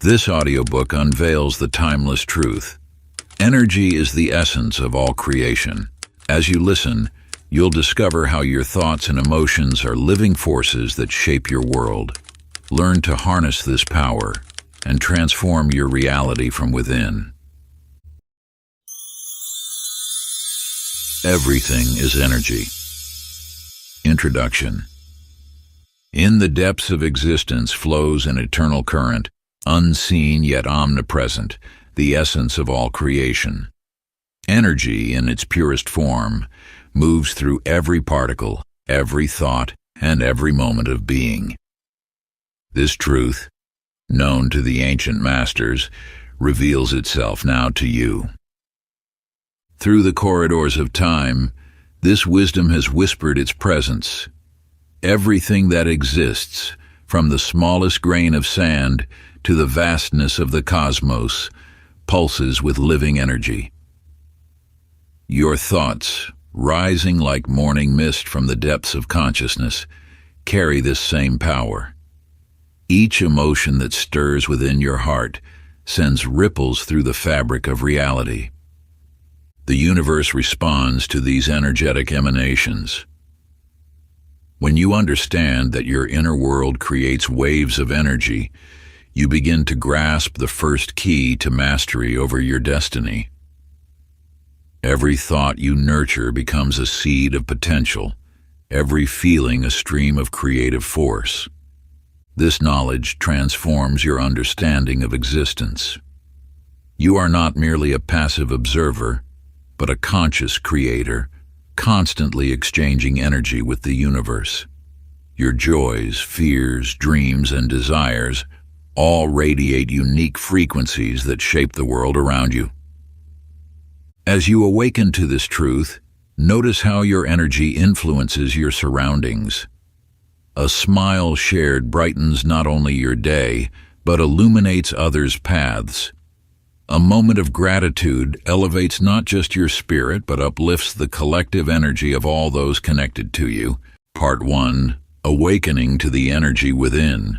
This audiobook unveils the timeless truth. Energy is the essence of all creation. As you listen, you'll discover how your thoughts and emotions are living forces that shape your world. Learn to harness this power and transform your reality from within. Everything is energy. Introduction. In the depths of existence flows an eternal current, unseen yet omnipresent, the essence of all creation. Energy, in its purest form, moves through every particle, every thought, and every moment of being. This truth, known to the ancient masters, reveals itself now to you. Through the corridors of time, this wisdom has whispered its presence. Everything that exists, from the smallest grain of sand to the vastness of the cosmos, pulses with living energy. Your thoughts, rising like morning mist from the depths of consciousness, carry this same power. Each emotion that stirs within your heart sends ripples through the fabric of reality. The universe responds to these energetic emanations. When you understand that your inner world creates waves of energy, you begin to grasp the first key to mastery over your destiny. Every thought you nurture becomes a seed of potential, every feeling a stream of creative force. This knowledge transforms your understanding of existence. You are not merely a passive observer, but a conscious creator, constantly exchanging energy with the universe. Your joys, fears, dreams, and desires all radiate unique frequencies that shape the world around you. As you awaken to this truth, notice how your energy influences your surroundings. A smile shared brightens not only your day, but illuminates others' paths. A moment of gratitude elevates not just your spirit, but uplifts the collective energy of all those connected to you. Part 1. Awakening to the energy within.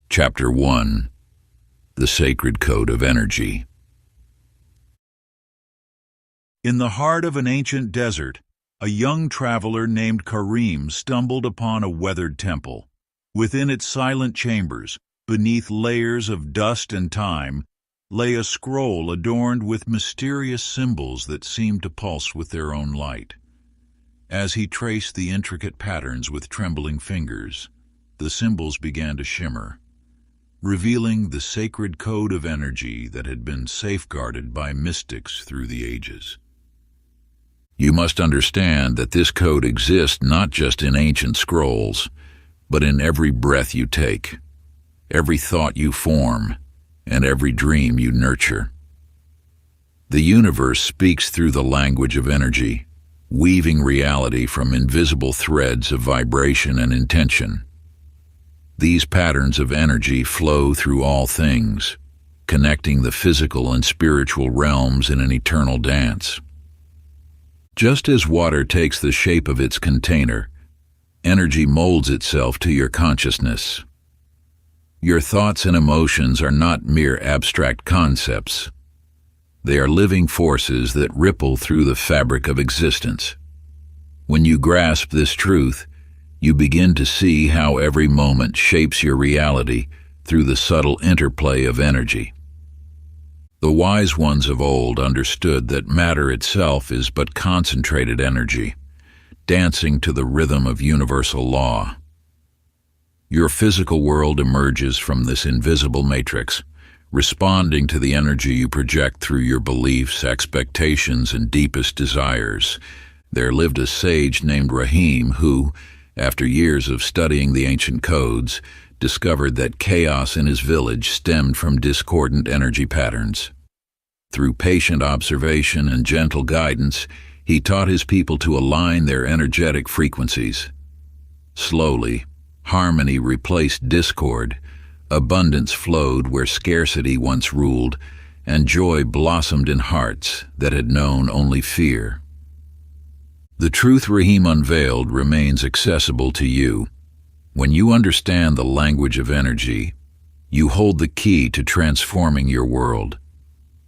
Chapter 1. The Sacred Code of Energy. In the heart of an ancient desert, a young traveler named Karim stumbled upon a weathered temple. Within its silent chambers, beneath layers of dust and time, lay a scroll adorned with mysterious symbols that seemed to pulse with their own light. As he traced the intricate patterns with trembling fingers, the symbols began to shimmer, revealing the sacred code of energy that had been safeguarded by mystics through the ages. You must understand that this code exists not just in ancient scrolls, but in every breath you take, every thought you form, and every dream you nurture. The universe speaks through the language of energy, weaving reality from invisible threads of vibration and intention. These patterns of energy flow through all things, connecting the physical and spiritual realms in an eternal dance. Just as water takes the shape of its container, energy molds itself to your consciousness. Your thoughts and emotions are not mere abstract concepts. They are living forces that ripple through the fabric of existence. When you grasp this truth, you begin to see how every moment shapes your reality through the subtle interplay of energy. The wise ones of old understood that matter itself is but concentrated energy, dancing to the rhythm of universal law. Your physical world emerges from this invisible matrix, responding to the energy you project through your beliefs, expectations, and deepest desires. There lived a sage named Rahim who, after years of studying the ancient codes, discovered that chaos in his village stemmed from discordant energy patterns. Through patient observation and gentle guidance, he taught his people to align their energetic frequencies. Slowly, harmony replaced discord, abundance flowed where scarcity once ruled, and joy blossomed in hearts that had known only fear. The truth Rahim unveiled remains accessible to you. When you understand the language of energy, you hold the key to transforming your world.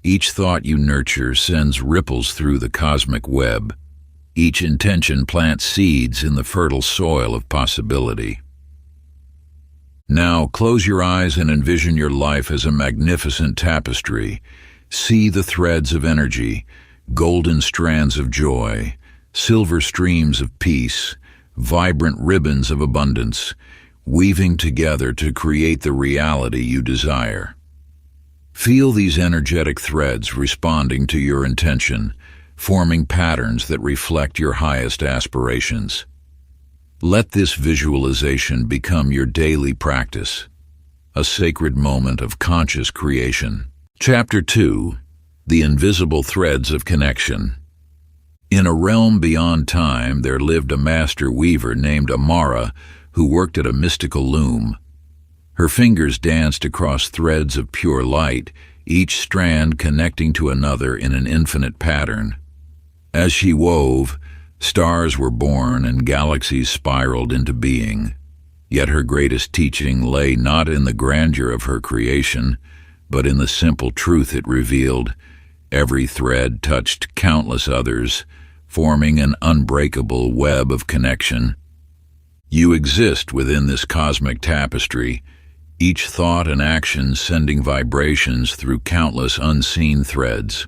Each thought you nurture sends ripples through the cosmic web. Each intention plants seeds in the fertile soil of possibility. Now, close your eyes and envision your life as a magnificent tapestry. See the threads of energy, golden strands of joy, silver streams of peace, vibrant ribbons of abundance, weaving together to create the reality you desire. Feel these energetic threads responding to your intention, forming patterns that reflect your highest aspirations. Let this visualization become your daily practice, a sacred moment of conscious creation. Chapter 2: The Invisible Threads of Connection. In a realm beyond time, there lived a master weaver named Amara who worked at a mystical loom. Her fingers danced across threads of pure light, each strand connecting to another in an infinite pattern. As she wove, stars were born and galaxies spiraled into being. Yet her greatest teaching lay not in the grandeur of her creation, but in the simple truth it revealed. Every thread touched countless others, forming an unbreakable web of connection. You exist within this cosmic tapestry, each thought and action sending vibrations through countless unseen threads.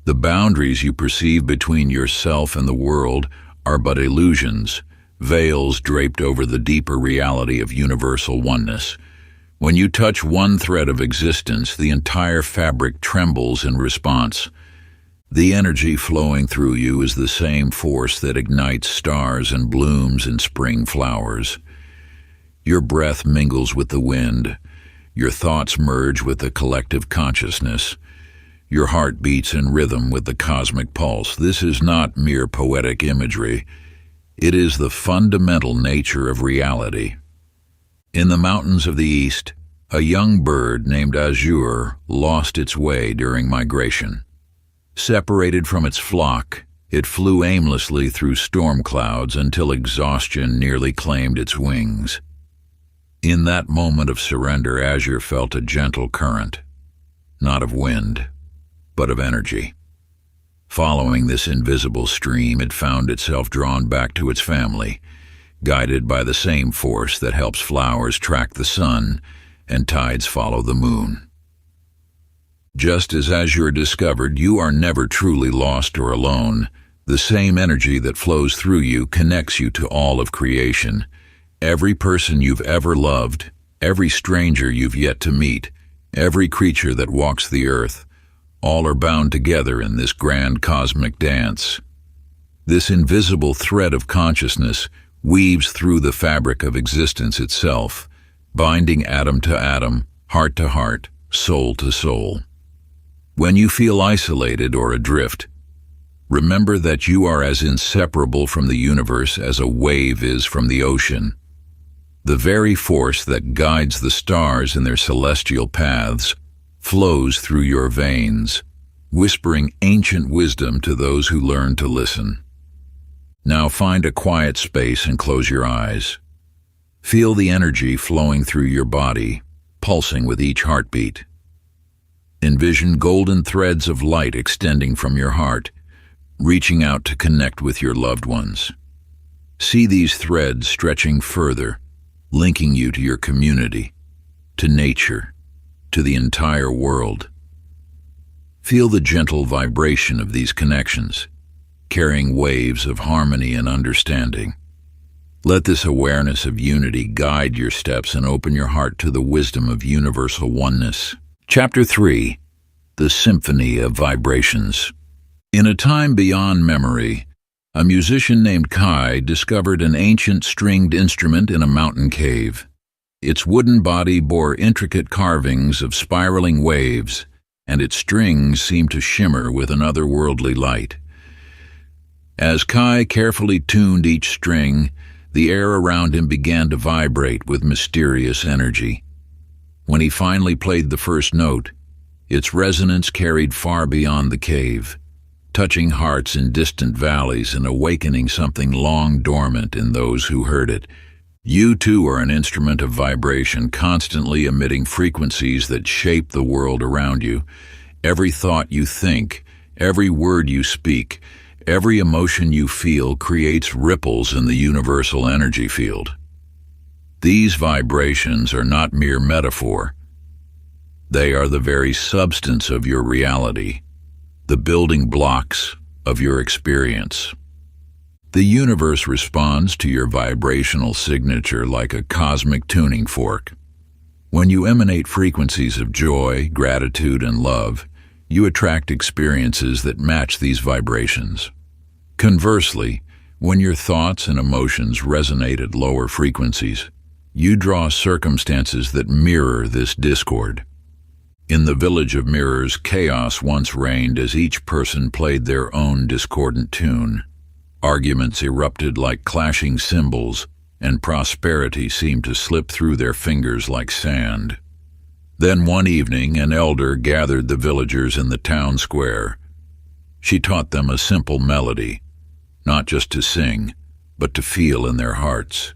The boundaries you perceive between yourself and the world are but illusions, veils draped over the deeper reality of universal oneness. When you touch one thread of existence, the entire fabric trembles in response. The energy flowing through you is the same force that ignites stars and blooms in spring flowers. Your breath mingles with the wind. Your thoughts merge with the collective consciousness. Your heart beats in rhythm with the cosmic pulse. This is not mere poetic imagery. It is the fundamental nature of reality. In the mountains of the east, a young bird named Azure lost its way during migration. Separated from its flock, it flew aimlessly through storm clouds until exhaustion nearly claimed its wings. In that moment of surrender, Azure felt a gentle current, not of wind, but of energy. Following this invisible stream, it found itself drawn back to its family, guided by the same force that helps flowers track the sun and tides follow the moon. Just as Azure discovered, you are never truly lost or alone. The same energy that flows through you connects you to all of creation. Every person you've ever loved, every stranger you've yet to meet, every creature that walks the earth, all are bound together in this grand cosmic dance. This invisible thread of consciousness weaves through the fabric of existence itself, binding atom to atom, heart to heart, soul to soul. When you feel isolated or adrift, remember that you are as inseparable from the universe as a wave is from the ocean. The very force that guides the stars in their celestial paths flows through your veins, whispering ancient wisdom to those who learn to listen. Now find a quiet space and close your eyes. Feel the energy flowing through your body, pulsing with each heartbeat. Envision golden threads of light extending from your heart, reaching out to connect with your loved ones. See these threads stretching further, linking you to your community, to nature, to the entire world. Feel the gentle vibration of these connections, carrying waves of harmony and understanding. Let this awareness of unity guide your steps and open your heart to the wisdom of universal oneness. Chapter 3: The Symphony of Vibrations. In a time beyond memory, a musician named Kai discovered an ancient stringed instrument in a mountain cave. Its wooden body bore intricate carvings of spiraling waves, and its strings seemed to shimmer with an otherworldly light. As Kai carefully tuned each string, the air around him began to vibrate with mysterious energy. When he finally played the first note, its resonance carried far beyond the cave, touching hearts in distant valleys and awakening something long dormant in those who heard it. You too are an instrument of vibration, constantly emitting frequencies that shape the world around you. Every thought you think, every word you speak, every emotion you feel creates ripples in the universal energy field. These vibrations are not mere metaphor. They are the very substance of your reality, the building blocks of your experience. The universe responds to your vibrational signature like a cosmic tuning fork. When you emanate frequencies of joy, gratitude, and love, you attract experiences that match these vibrations. Conversely, when your thoughts and emotions resonate at lower frequencies, you draw circumstances that mirror this discord. In the village of mirrors, chaos once reigned as each person played their own discordant tune. Arguments erupted like clashing cymbals, and prosperity seemed to slip through their fingers like sand. Then one evening, an elder gathered the villagers in the town square. She taught them a simple melody, not just to sing, but to feel in their hearts.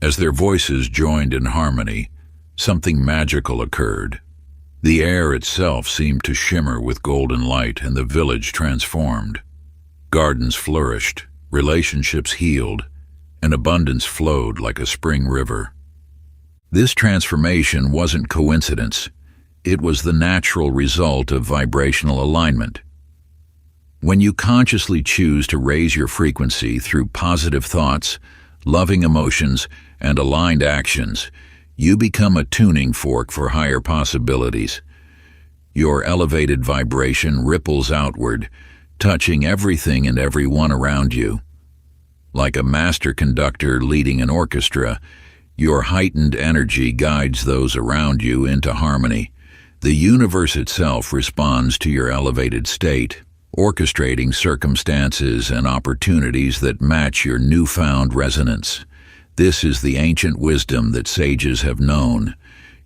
As their voices joined in harmony, something magical occurred. The air itself seemed to shimmer with golden light, and the village transformed. Gardens flourished, relationships healed, and abundance flowed like a spring river. This transformation wasn't coincidence. It was the natural result of vibrational alignment. When you consciously choose to raise your frequency through positive thoughts, loving emotions, and aligned actions, you become a tuning fork for higher possibilities. Your elevated vibration ripples outward, touching everything and everyone around you. Like a master conductor leading an orchestra, your heightened energy guides those around you into harmony. The universe itself responds to your elevated state, orchestrating circumstances and opportunities that match your newfound resonance. This is the ancient wisdom that sages have known.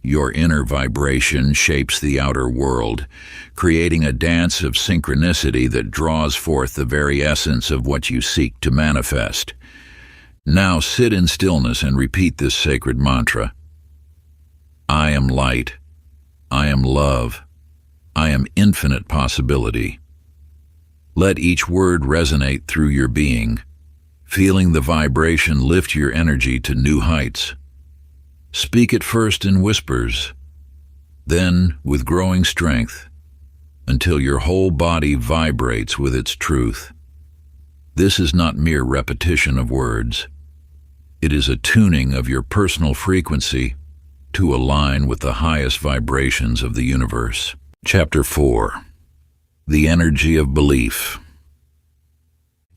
Your inner vibration shapes the outer world, creating a dance of synchronicity that draws forth the very essence of what you seek to manifest. Now sit in stillness and repeat this sacred mantra. I am light. I am love. I am infinite possibility. Let each word resonate through your being, feeling the vibration lift your energy to new heights. Speak it first in whispers, then with growing strength, until your whole body vibrates with its truth. This is not mere repetition of words. It is a tuning of your personal frequency to align with the highest vibrations of the universe. Chapter 4. The Energy of Belief.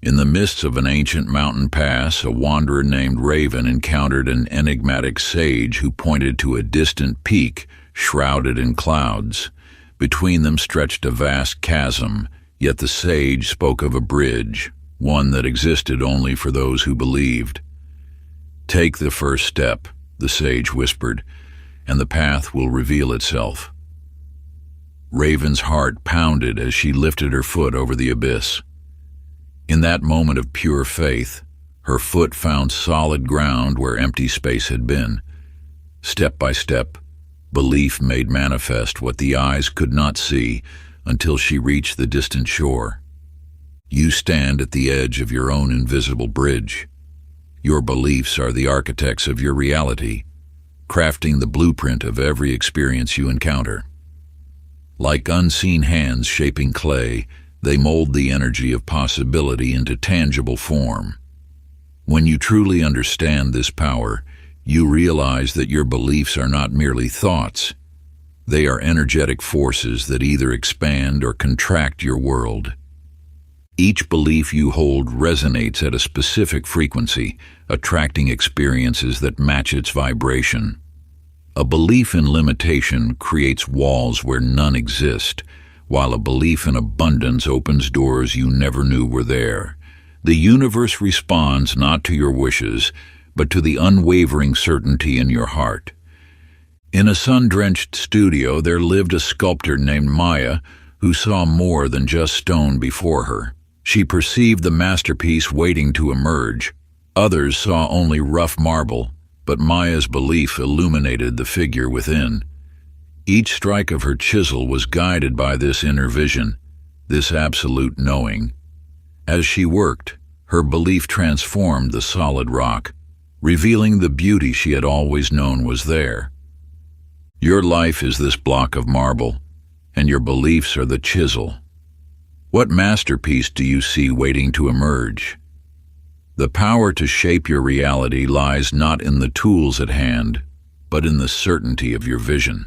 In the midst of an ancient mountain pass, a wanderer named Raven encountered an enigmatic sage who pointed to a distant peak shrouded in clouds. Between them stretched a vast chasm, yet the sage spoke of a bridge, one that existed only for those who believed. Take the first step, the sage whispered, and the path will reveal itself. Raven's heart pounded as she lifted her foot over the abyss. In that moment of pure faith, her foot found solid ground where empty space had been. Step by step, belief made manifest what the eyes could not see until she reached the distant shore. You stand at the edge of your own invisible bridge. Your beliefs are the architects of your reality, crafting the blueprint of every experience you encounter. Like unseen hands shaping clay, they mold the energy of possibility into tangible form. When you truly understand this power, you realize that your beliefs are not merely thoughts. They are energetic forces that either expand or contract your world. Each belief you hold resonates at a specific frequency, attracting experiences that match its vibration. A belief in limitation creates walls where none exist, while a belief in abundance opens doors you never knew were there. The universe responds not to your wishes, but to the unwavering certainty in your heart. In a sun-drenched studio, there lived a sculptor named Maya who saw more than just stone before her. She perceived the masterpiece waiting to emerge. Others saw only rough marble, but Maya's belief illuminated the figure within. Each strike of her chisel was guided by this inner vision, this absolute knowing. As she worked, her belief transformed the solid rock, revealing the beauty she had always known was there. Your life is this block of marble, and your beliefs are the chisel. What masterpiece do you see waiting to emerge? The power to shape your reality lies not in the tools at hand, but in the certainty of your vision.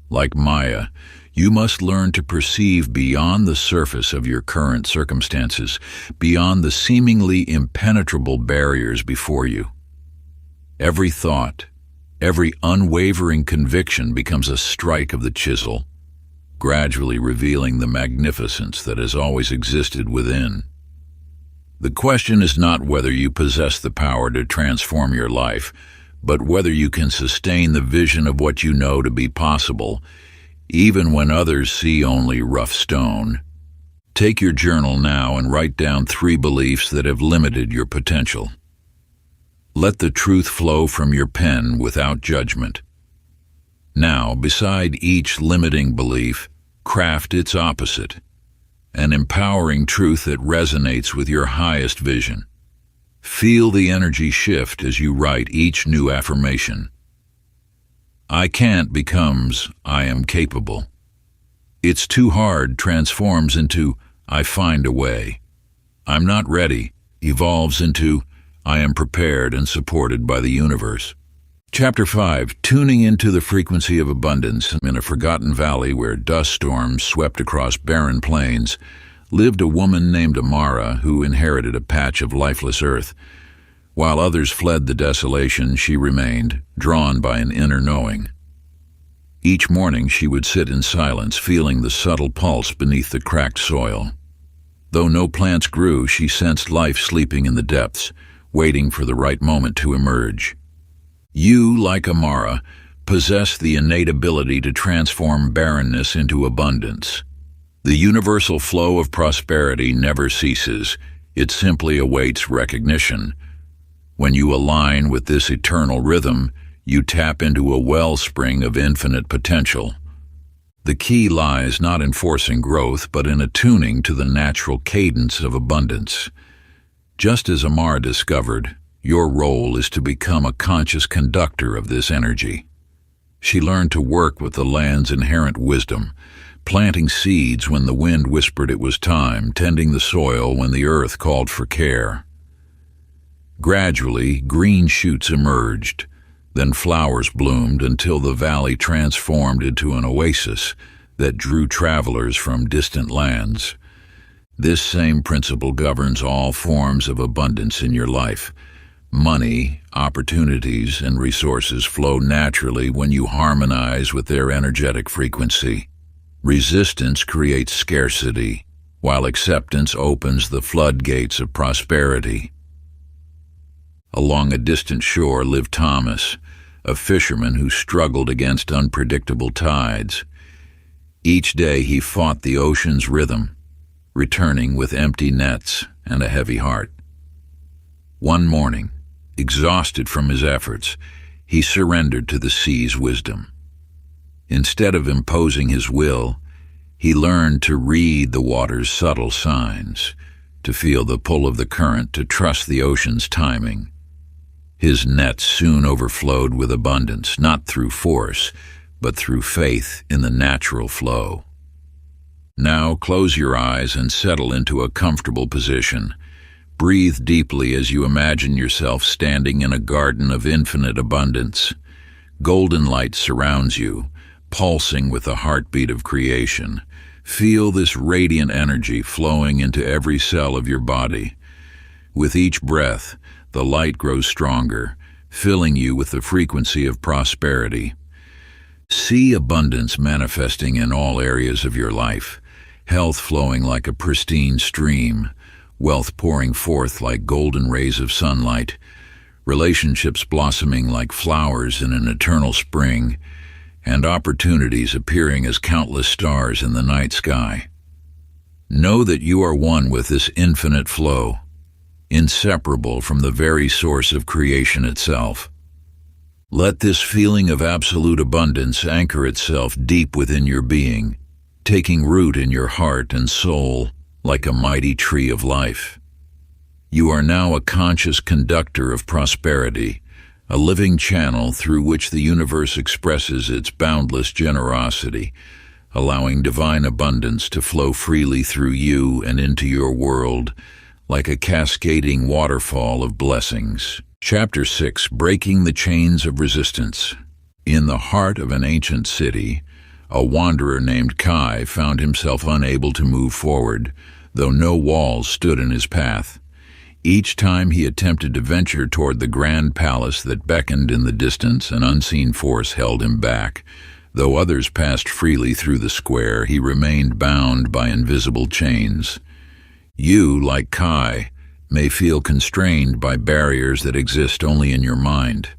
Like Maya, you must learn to perceive beyond the surface of your current circumstances, beyond the seemingly impenetrable barriers before you. Every thought, every unwavering conviction becomes a strike of the chisel, gradually revealing the magnificence that has always existed within. The question is not whether you possess the power to transform your life, but whether you can sustain the vision of what you know to be possible, even when others see only rough stone. Take your journal now and write down 3 beliefs that have limited your potential. Let the truth flow from your pen without judgment. Now, beside each limiting belief, craft its opposite, an empowering truth that resonates with your highest vision. Feel the energy shift as you write each new affirmation. I can't becomes I am capable. It's too hard transforms into I find a way. I'm not ready evolves into I am prepared and supported by the universe. Chapter 5, Tuning into the Frequency of Abundance. In a forgotten valley where dust storms swept across barren plains, lived a woman named Amara who inherited a patch of lifeless earth. While others fled the desolation, she remained, drawn by an inner knowing. Each morning she would sit in silence, feeling the subtle pulse beneath the cracked soil. Though no plants grew, she sensed life sleeping in the depths, waiting for the right moment to emerge. You, like Amara, possess the innate ability to transform barrenness into abundance. The universal flow of prosperity never ceases, it simply awaits recognition. When you align with this eternal rhythm, you tap into a wellspring of infinite potential. The key lies not in forcing growth, but in attuning to the natural cadence of abundance. Just as Amara discovered, your role is to become a conscious conductor of this energy. She learned to work with the land's inherent wisdom, planting seeds when the wind whispered it was time, tending the soil when the earth called for care. Gradually, green shoots emerged, then flowers bloomed until the valley transformed into an oasis that drew travelers from distant lands. This same principle governs all forms of abundance in your life. Money, opportunities, and resources flow naturally when you harmonize with their energetic frequency. Resistance creates scarcity, while acceptance opens the floodgates of prosperity. Along a distant shore lived Thomas, a fisherman who struggled against unpredictable tides. Each day he fought the ocean's rhythm, returning with empty nets and a heavy heart. One morning, exhausted from his efforts, he surrendered to the sea's wisdom. Instead of imposing his will, he learned to read the water's subtle signs, to feel the pull of the current, to trust the ocean's timing. His nets soon overflowed with abundance, not through force, but through faith in the natural flow. Now close your eyes and settle into a comfortable position. Breathe deeply as you imagine yourself standing in a garden of infinite abundance. Golden light surrounds you, pulsing with the heartbeat of creation. Feel this radiant energy flowing into every cell of your body. With each breath, the light grows stronger, filling you with the frequency of prosperity. See abundance manifesting in all areas of your life, health flowing like a pristine stream, wealth pouring forth like golden rays of sunlight, relationships blossoming like flowers in an eternal spring, and opportunities appearing as countless stars in the night sky. Know that you are one with this infinite flow. inseparable from the very source of creation itself. Let this feeling of absolute abundance anchor itself deep within your being, taking root in your heart and soul like a mighty tree of life. You are now a conscious conductor of prosperity, a living channel through which the universe expresses its boundless generosity, allowing divine abundance to flow freely through you and into your world like a cascading waterfall of blessings. Chapter 6: Breaking the Chains of Resistance. In the heart of an ancient city, a wanderer named Kai found himself unable to move forward, though no walls stood in his path. Each time he attempted to venture toward the grand palace that beckoned in the distance, an unseen force held him back. Though others passed freely through the square, he remained bound by invisible chains. You, like Kai, may feel constrained by barriers that exist only in your mind.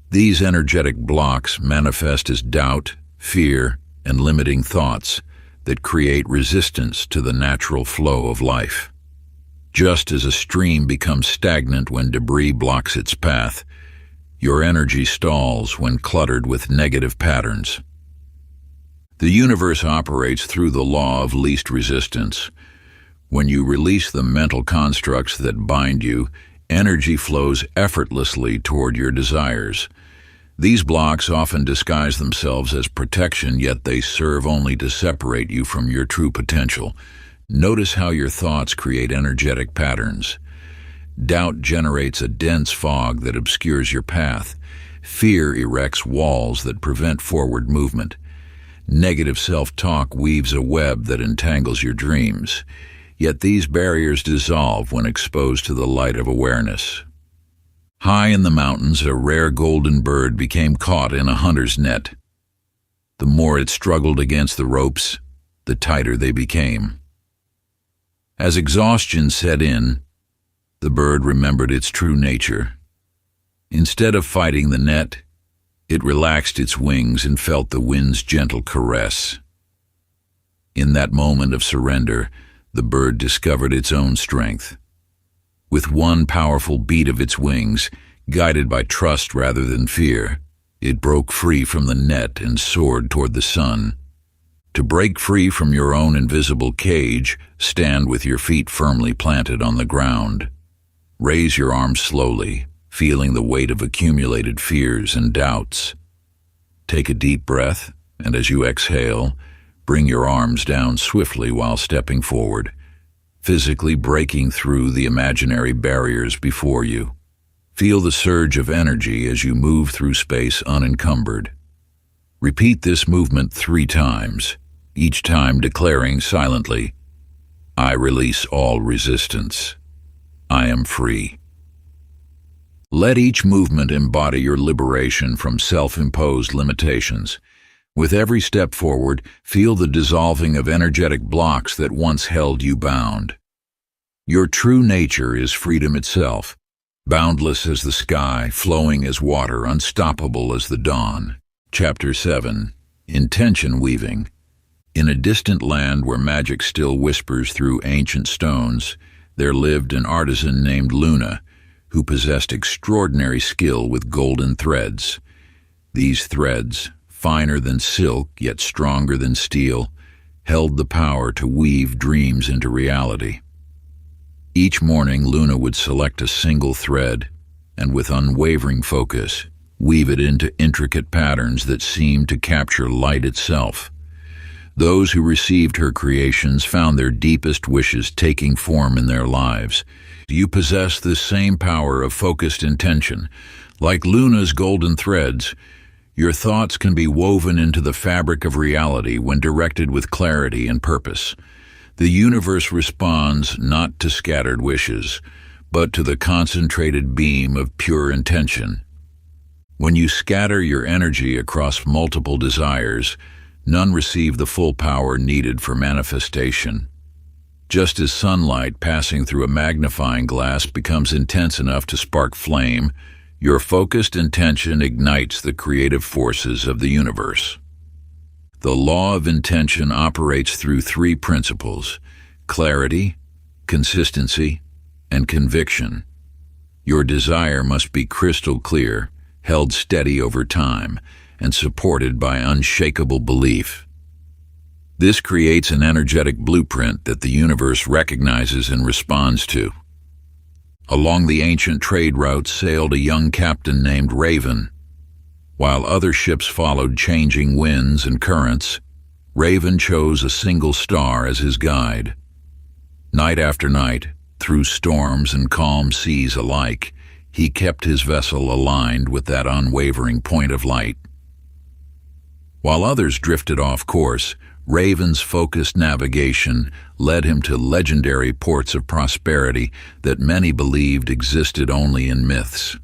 These energetic blocks manifest as doubt, fear, and limiting thoughts that create resistance to the natural flow of life. Just as a stream becomes stagnant when debris blocks its path, your energy stalls when cluttered with negative patterns. The universe operates through the law of least resistance. When you release the mental constructs that bind you, energy flows effortlessly toward your desires. These blocks often disguise themselves as protection, yet they serve only to separate you from your true potential. Notice how your thoughts create energetic patterns. Doubt generates a dense fog that obscures your path. Fear erects walls that prevent forward movement. Negative self-talk weaves a web that entangles your dreams. Yet these barriers dissolve when exposed to the light of awareness. High in the mountains, a rare golden bird became caught in a hunter's net. The more it struggled against the ropes, the tighter they became. As exhaustion set in, the bird remembered its true nature. Instead of fighting the net, it relaxed its wings and felt the wind's gentle caress. In that moment of surrender, the bird discovered its own strength. With one powerful beat of its wings, guided by trust rather than fear, it broke free from the net and soared toward the sun. To break free from your own invisible cage, stand with your feet firmly planted on the ground. Raise your arms slowly, feeling the weight of accumulated fears and doubts. Take a deep breath, and as you exhale, bring your arms down swiftly while stepping forward, physically breaking through the imaginary barriers before you. Feel the surge of energy as you move through space unencumbered. Repeat this movement 3 times, each time declaring silently, "I release all resistance. I am free." Let each movement embody your liberation from self-imposed limitations. With every step forward, feel the dissolving of energetic blocks that once held you bound. Your true nature is freedom itself, boundless as the sky, flowing as water, unstoppable as the dawn. Chapter 7: Intention Weaving. In a distant land where magic still whispers through ancient stones, there lived an artisan named Luna, who possessed extraordinary skill with golden threads. These threads, finer than silk yet stronger than steel, held the power to weave dreams into reality. Each morning, Luna would select a single thread, and with unwavering focus, weave it into intricate patterns that seemed to capture light itself. Those who received her creations found their deepest wishes taking form in their lives. You possess this same power of focused intention. Like Luna's golden threads, your thoughts can be woven into the fabric of reality when directed with clarity and purpose. The universe responds not to scattered wishes, but to the concentrated beam of pure intention. When you scatter your energy across multiple desires, none receive the full power needed for manifestation. Just as sunlight passing through a magnifying glass becomes intense enough to spark flame, your focused intention ignites the creative forces of the universe. The law of intention operates through 3 principles: clarity, consistency, and conviction. Your desire must be crystal clear, held steady over time, and supported by unshakable belief. This creates an energetic blueprint that the universe recognizes and responds to. Along the ancient trade routes sailed a young captain named Raven. While other ships followed changing winds and currents, Raven chose a single star as his guide. Night after night, through storms and calm seas alike, he kept his vessel aligned with that unwavering point of light. While others drifted off course, Raven's focused navigation led him to legendary ports of prosperity that many believed existed only in myths.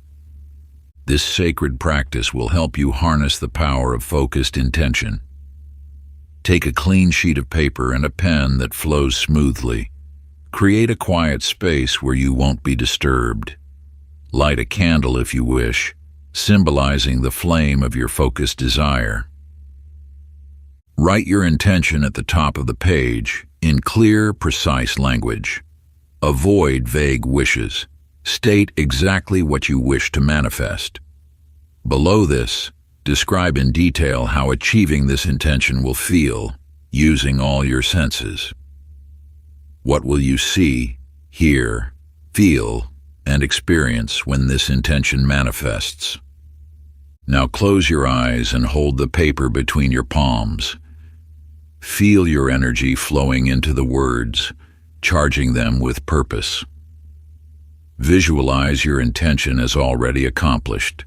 This sacred practice will help you harness the power of focused intention. Take a clean sheet of paper and a pen that flows smoothly. Create a quiet space where you won't be disturbed. Light a candle if you wish, symbolizing the flame of your focused desire. Write your intention at the top of the page in clear, precise language. Avoid vague wishes. State exactly what you wish to manifest. Below this, describe in detail how achieving this intention will feel, using all your senses. What will you see, hear, feel, and experience when this intention manifests? Now close your eyes and hold the paper between your palms. Feel your energy flowing into the words, charging them with purpose. Visualize your intention as already accomplished,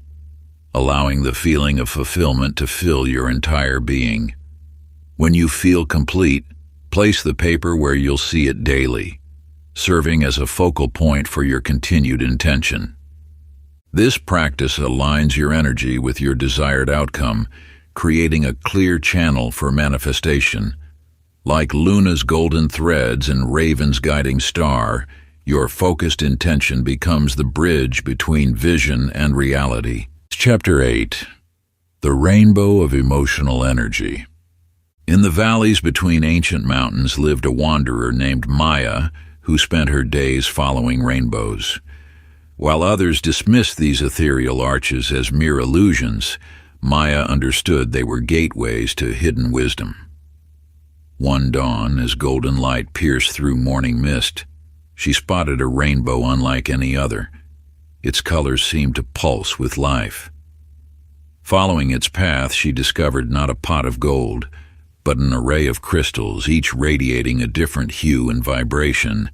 allowing the feeling of fulfillment to fill your entire being. When you feel complete, place the paper where you'll see it daily, serving as a focal point for your continued intention. This practice aligns your energy with your desired outcome, creating a clear channel for manifestation. Like Luna's golden threads and Raven's guiding star, your focused intention becomes the bridge between vision and reality. Chapter 8. The Rainbow of Emotional Energy. In the valleys between ancient mountains lived a wanderer named Maya, who spent her days following rainbows. While others dismissed these ethereal arches as mere illusions, Maya understood they were gateways to hidden wisdom. One dawn, as golden light pierced through morning mist, she spotted a rainbow unlike any other. Its colors seemed to pulse with life. Following its path, she discovered not a pot of gold, but an array of crystals, each radiating a different hue and vibration,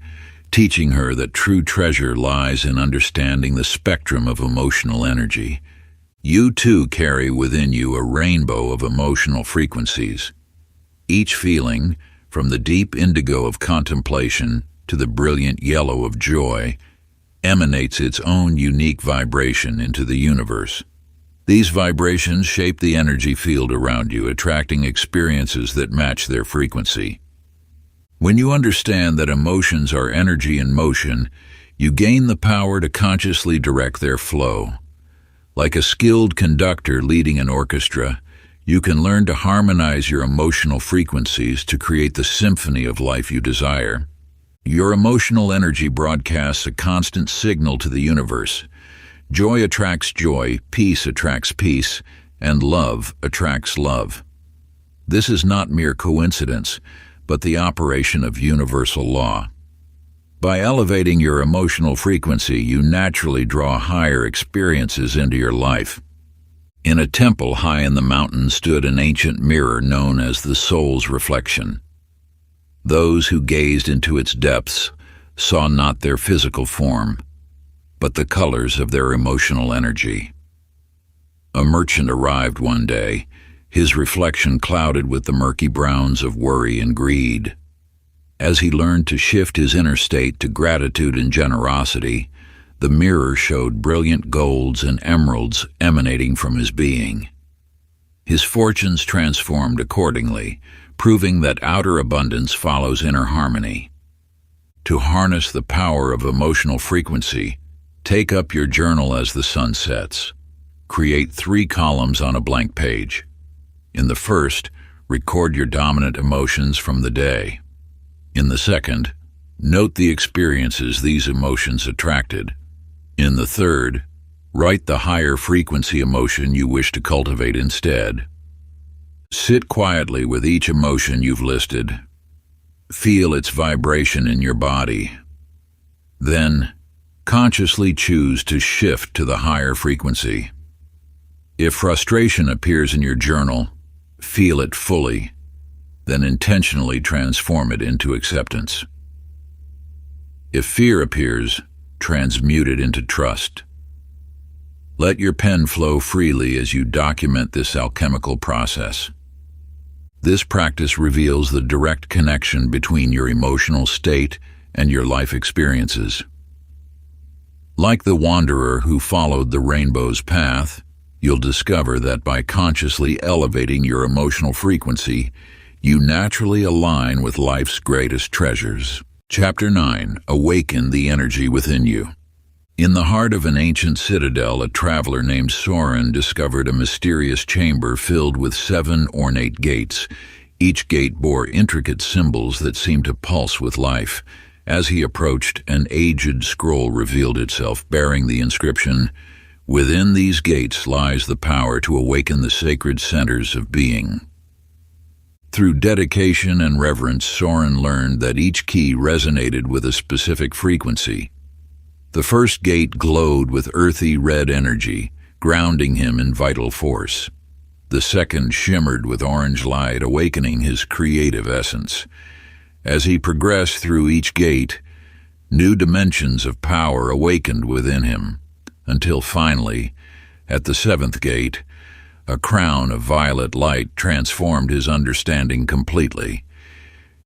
teaching her that true treasure lies in understanding the spectrum of emotional energy. You too carry within you a rainbow of emotional frequencies. Each feeling, from the deep indigo of contemplation to the brilliant yellow of joy, emanates its own unique vibration into the universe. These vibrations shape the energy field around you, attracting experiences that match their frequency. When you understand that emotions are energy in motion, you gain the power to consciously direct their flow. Like a skilled conductor leading an orchestra, you can learn to harmonize your emotional frequencies to create the symphony of life you desire. Your emotional energy broadcasts a constant signal to the universe. Joy attracts joy, peace attracts peace, and love attracts love. This is not mere coincidence, but the operation of universal law. By elevating your emotional frequency, you naturally draw higher experiences into your life. In a temple high in the mountains stood an ancient mirror known as the soul's reflection. Those who gazed into its depths saw not their physical form, but the colors of their emotional energy. A merchant arrived one day, his reflection clouded with the murky browns of worry and greed. As he learned to shift his inner state to gratitude and generosity, the mirror showed brilliant golds and emeralds emanating from his being. His fortunes transformed accordingly, proving that outer abundance follows inner harmony. To harness the power of emotional frequency, take up your journal as the sun sets. Create 3 columns on a blank page. In the first, record your dominant emotions from the day. In the second, Note the experiences these emotions attracted. In the third, write the higher frequency emotion you wish to cultivate instead. Sit quietly with each emotion you've listed. Feel its vibration in your body. Then, consciously choose to shift to the higher frequency. If frustration appears in your journal, feel it fully, then intentionally transform it into acceptance. If fear appears, transmute it into trust. Let your pen flow freely as you document this alchemical process. This practice reveals the direct connection between your emotional state and your life experiences. Like the wanderer who followed the rainbow's path, you'll discover that by consciously elevating your emotional frequency, you naturally align with life's greatest treasures. Chapter 9. Awaken the energy within you. In the heart of an ancient citadel, a traveler named Soren discovered a mysterious chamber filled with 7 ornate gates. Each gate bore intricate symbols that seemed to pulse with life. As he approached, an aged scroll revealed itself, bearing the inscription, "Within these gates lies the power to awaken the sacred centers of being." Through dedication and reverence, Soren learned that each key resonated with a specific frequency. The first gate glowed with earthy red energy, grounding him in vital force. The second shimmered with orange light, awakening his creative essence. As he progressed through each gate, new dimensions of power awakened within him, until finally, at the 7th gate, a crown of violet light transformed his understanding completely.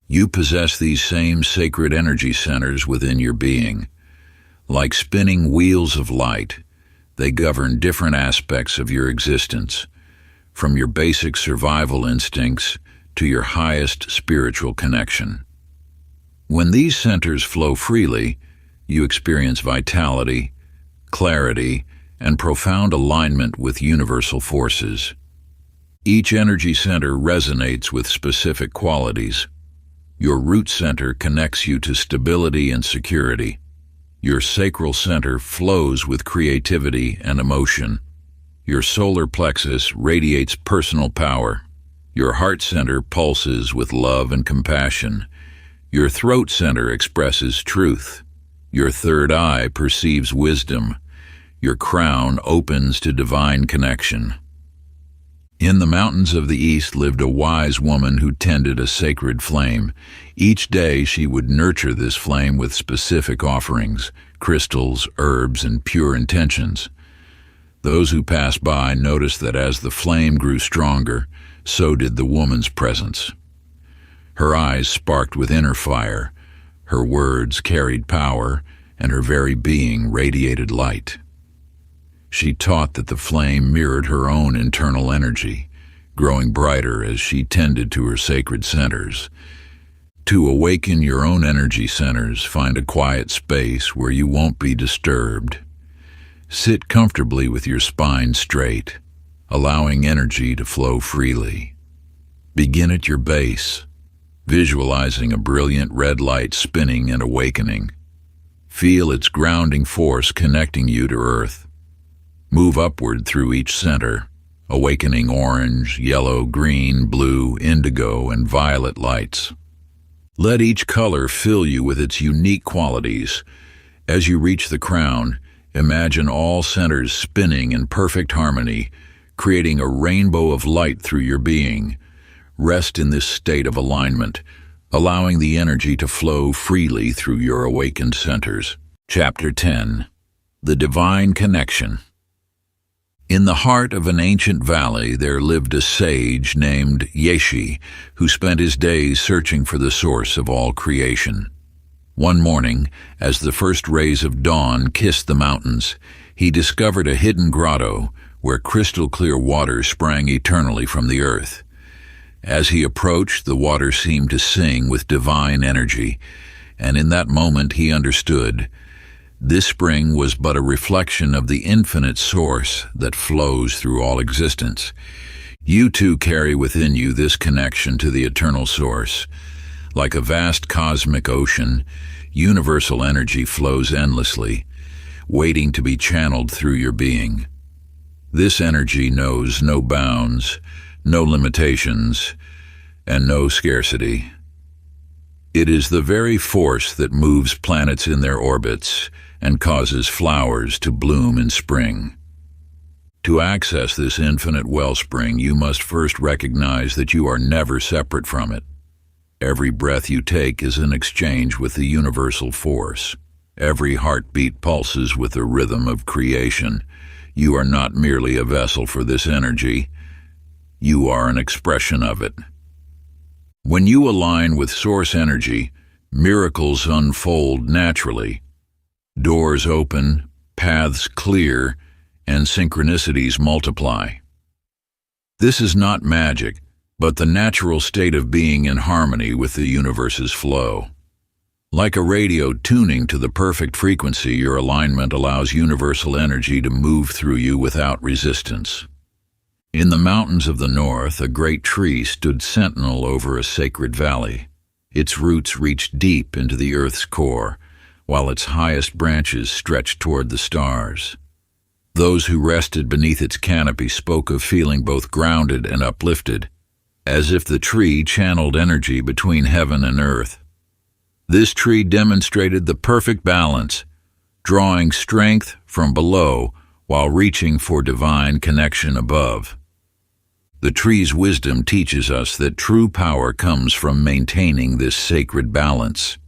You possess these same sacred energy centers within your being. Like spinning wheels of light, they govern different aspects of your existence, from your basic survival instincts to your highest spiritual connection. When these centers flow freely, you experience vitality, clarity, and profound alignment with universal forces. Each energy center resonates with specific qualities. Your root center connects you to stability and security. Your sacral center flows with creativity and emotion. Your solar plexus radiates personal power. Your heart center pulses with love and compassion. Your throat center expresses truth. Your third eye perceives wisdom. Your crown opens to divine connection. In the mountains of the east lived a wise woman who tended a sacred flame. Each day she would nurture this flame with specific offerings, crystals, herbs, and pure intentions. Those who passed by noticed that as the flame grew stronger, so did the woman's presence. Her eyes sparked with inner fire, her words carried power, and her very being radiated light. She taught that the flame mirrored her own internal energy, growing brighter as she tended to her sacred centers. To awaken your own energy centers, find a quiet space where you won't be disturbed. Sit comfortably with your spine straight, allowing energy to flow freely. Begin at your base, visualizing a brilliant red light spinning and awakening. Feel its grounding force connecting you to earth. Move upward through each center, awakening orange, yellow, green, blue, indigo, and violet lights. Let each color fill you with its unique qualities. As you reach the crown, imagine all centers spinning in perfect harmony, creating a rainbow of light through your being. Rest in this state of alignment, allowing the energy to flow freely through your awakened centers. Chapter 10. The Divine Connection. In the heart of an ancient valley there lived a sage named Yeshi, who spent his days searching for the source of all creation. One morning, as the first rays of dawn kissed the mountains, he discovered a hidden grotto where crystal-clear water sprang eternally from the earth. As he approached, the water seemed to sing with divine energy, and in that moment he understood. This spring was but a reflection of the infinite source that flows through all existence. You too carry within you this connection to the eternal source. Like a vast cosmic ocean, Universal energy flows endlessly, waiting to be channeled through your being. This energy knows no bounds, no limitations, and no scarcity. It is the very force that moves planets in their orbits and causes flowers to bloom in spring. To access this infinite wellspring, you must first recognize that you are never separate from it. Every breath you take is an exchange with the universal force. Every heartbeat pulses with the rhythm of creation. You are not merely a vessel for this energy. You are an expression of it. When you align with source energy, miracles unfold naturally. Doors open, paths clear, and synchronicities multiply. This is not magic, but the natural state of being in harmony with the universe's flow. Like a radio tuning to the perfect frequency, your alignment allows universal energy to move through you without resistance. In the mountains of the north, a great tree stood sentinel over a sacred valley. Its roots reached deep into the earth's core, while its highest branches stretched toward the stars. Those who rested beneath its canopy spoke of feeling both grounded and uplifted, as if the tree channeled energy between heaven and earth. This tree demonstrated the perfect balance, drawing strength from below while reaching for divine connection above. The tree's wisdom teaches us that true power comes from maintaining this sacred balance.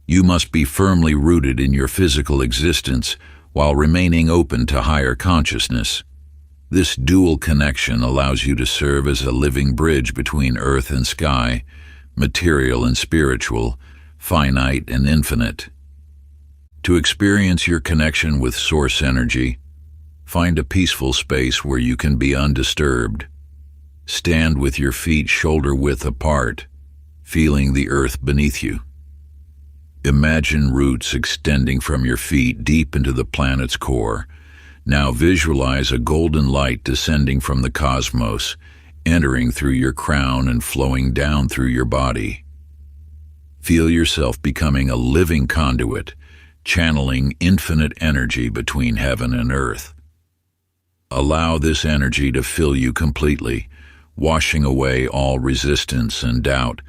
You must be firmly rooted in your physical existence while remaining open to higher consciousness. This dual connection allows you to serve as a living bridge between earth and sky, material and spiritual, finite and infinite. To experience your connection with source energy, find a peaceful space where you can be undisturbed. Stand with your feet shoulder-width apart, feeling the earth beneath you. Imagine roots extending from your feet deep into the planet's core. Now visualize a golden light descending from the cosmos, entering through your crown and flowing down through your body. Feel yourself becoming a living conduit, channeling infinite energy between heaven and earth. Allow this energy to fill you completely, washing away all resistance and doubt.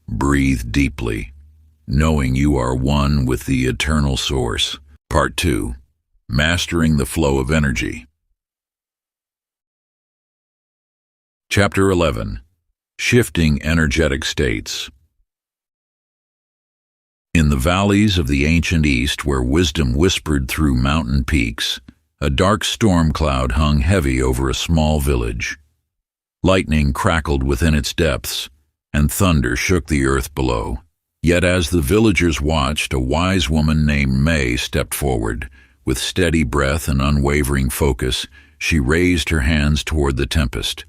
Breathe deeply, knowing you are one with the eternal source. Part 2. Mastering the Flow of Energy. Chapter 11. Shifting Energetic States. In the valleys of the ancient East, where wisdom whispered through mountain peaks, a dark storm cloud hung heavy over a small village. Lightning crackled within its depths, and thunder shook the earth below. Yet as the villagers watched, a wise woman named May stepped forward. With steady breath and unwavering focus, she raised her hands toward the tempest.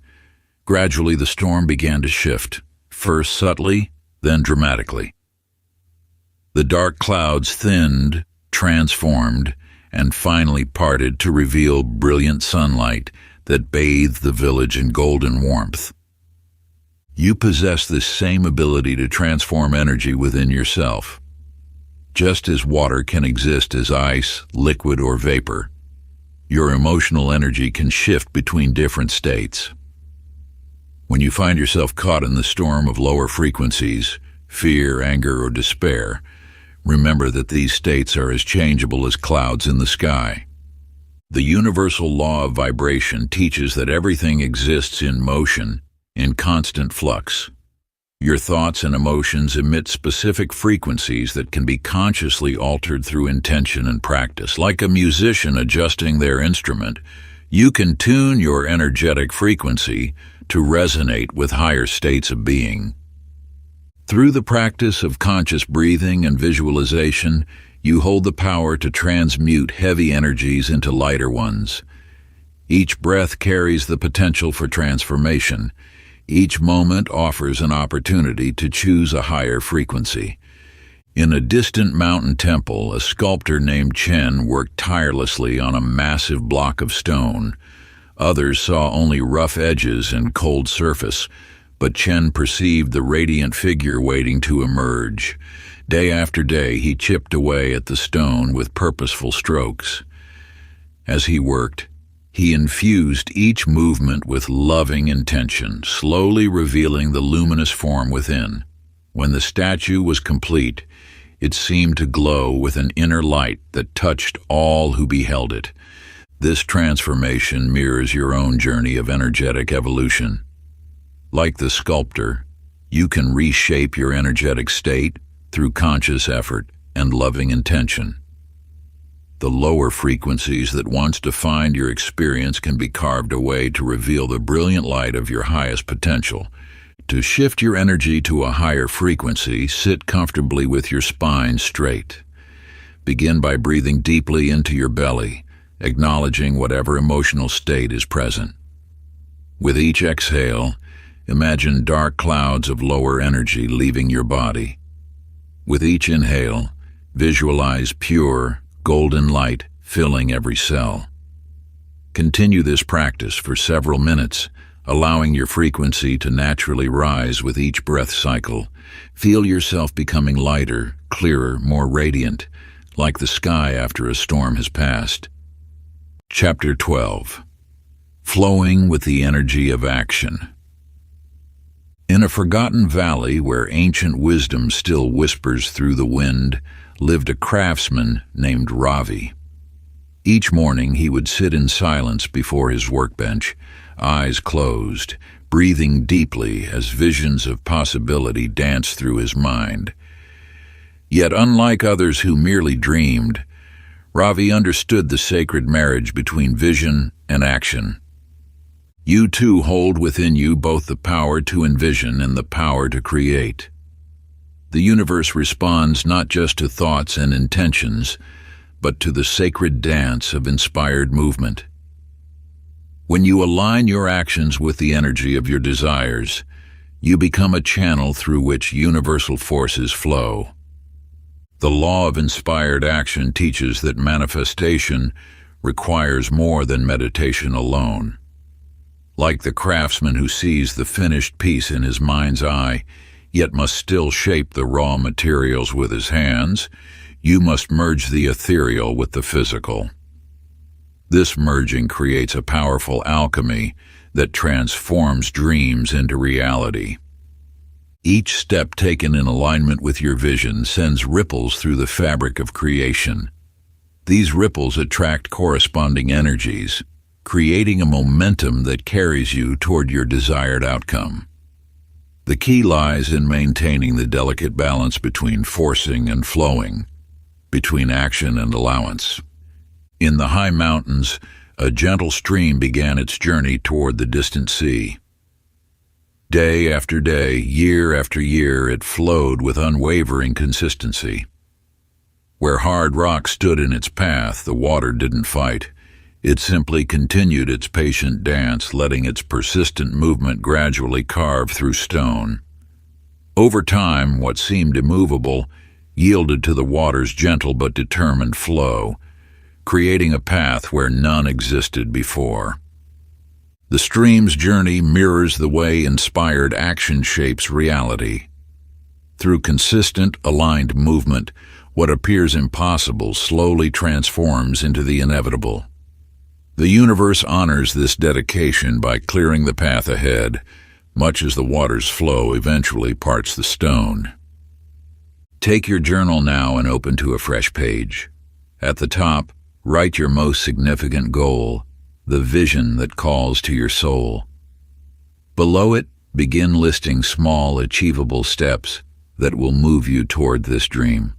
Gradually the storm began to shift, first subtly, then dramatically. The dark clouds thinned, transformed, and finally parted to reveal brilliant sunlight that bathed the village in golden warmth. You possess this same ability to transform energy within yourself. Just as water can exist as ice, liquid, or vapor, your emotional energy can shift between different states. When you find yourself caught in the storm of lower frequencies, fear, anger, or despair, remember that these states are as changeable as clouds in the sky. The universal law of vibration teaches that everything exists in motion, in constant flux. Your thoughts and emotions emit specific frequencies that can be consciously altered through intention and practice. Like a musician adjusting their instrument, you can tune your energetic frequency to resonate with higher states of being. Through the practice of conscious breathing and visualization, you hold the power to transmute heavy energies into lighter ones. Each breath carries the potential for transformation. Each moment offers an opportunity to choose a higher frequency. In a distant mountain temple, a sculptor named Chen worked tirelessly on a massive block of stone. Others saw only rough edges and cold surface, but Chen perceived the radiant figure waiting to emerge. Day after day, he chipped away at the stone with purposeful strokes. As he worked, he infused each movement with loving intention, slowly revealing the luminous form within. When the statue was complete, it seemed to glow with an inner light that touched all who beheld it. This transformation mirrors your own journey of energetic evolution. Like the sculptor, you can reshape your energetic state through conscious effort and loving intention. The lower frequencies that once defined your experience can be carved away to reveal the brilliant light of your highest potential. To shift your energy to a higher frequency, sit comfortably with your spine straight. Begin by breathing deeply into your belly, acknowledging whatever emotional state is present. With each exhale, imagine dark clouds of lower energy leaving your body. With each inhale, visualize pure, golden light filling every cell. Continue this practice for several minutes, allowing your frequency to naturally rise with each breath cycle. Feel yourself becoming lighter, clearer, more radiant, like the sky after a storm has passed. Chapter 12. Flowing with the Energy of Action. In a forgotten valley where ancient wisdom still whispers through the wind, lived a craftsman named Ravi. Each morning he would sit in silence before his workbench, eyes closed, breathing deeply as visions of possibility danced through his mind. Yet unlike others who merely dreamed, Ravi understood the sacred marriage between vision and action. You too hold within you both the power to envision and the power to create. The universe responds not just to thoughts and intentions, but to the sacred dance of inspired movement. When you align your actions with the energy of your desires, you become a channel through which universal forces flow. The law of inspired action teaches that manifestation requires more than meditation alone. Like the craftsman who sees the finished piece in his mind's eye, yet must still shape the raw materials with his hands, you must merge the ethereal with the physical. This merging creates a powerful alchemy that transforms dreams into reality. Each step taken in alignment with your vision sends ripples through the fabric of creation. These ripples attract corresponding energies, creating a momentum that carries you toward your desired outcome. The key lies in maintaining the delicate balance between forcing and flowing, between action and allowance. In the high mountains, a gentle stream began its journey toward the distant sea. Day after day, year after year, it flowed with unwavering consistency. Where hard rock stood in its path, the water didn't fight. It simply continued its patient dance, letting its persistent movement gradually carve through stone. Over time, what seemed immovable yielded to the water's gentle but determined flow, creating a path where none existed before. The stream's journey mirrors the way inspired action shapes reality. Through consistent, aligned movement, what appears impossible slowly transforms into the inevitable. The universe honors this dedication by clearing the path ahead, much as the water's flow eventually parts the stone. Take your journal now and open to a fresh page. At the top, write your most significant goal, the vision that calls to your soul. Below it, begin listing small, achievable steps that will move you toward this dream.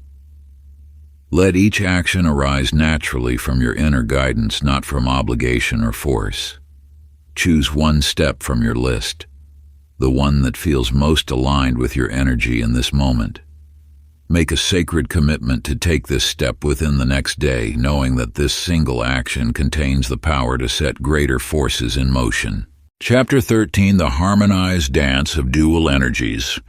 Let each action arise naturally from your inner guidance, not from obligation or force. Choose one step from your list, the one that feels most aligned with your energy in this moment. Make a sacred commitment to take this step within the next day, knowing that this single action contains the power to set greater forces in motion. Chapter 13, The Harmonized Dance of Dual Energies.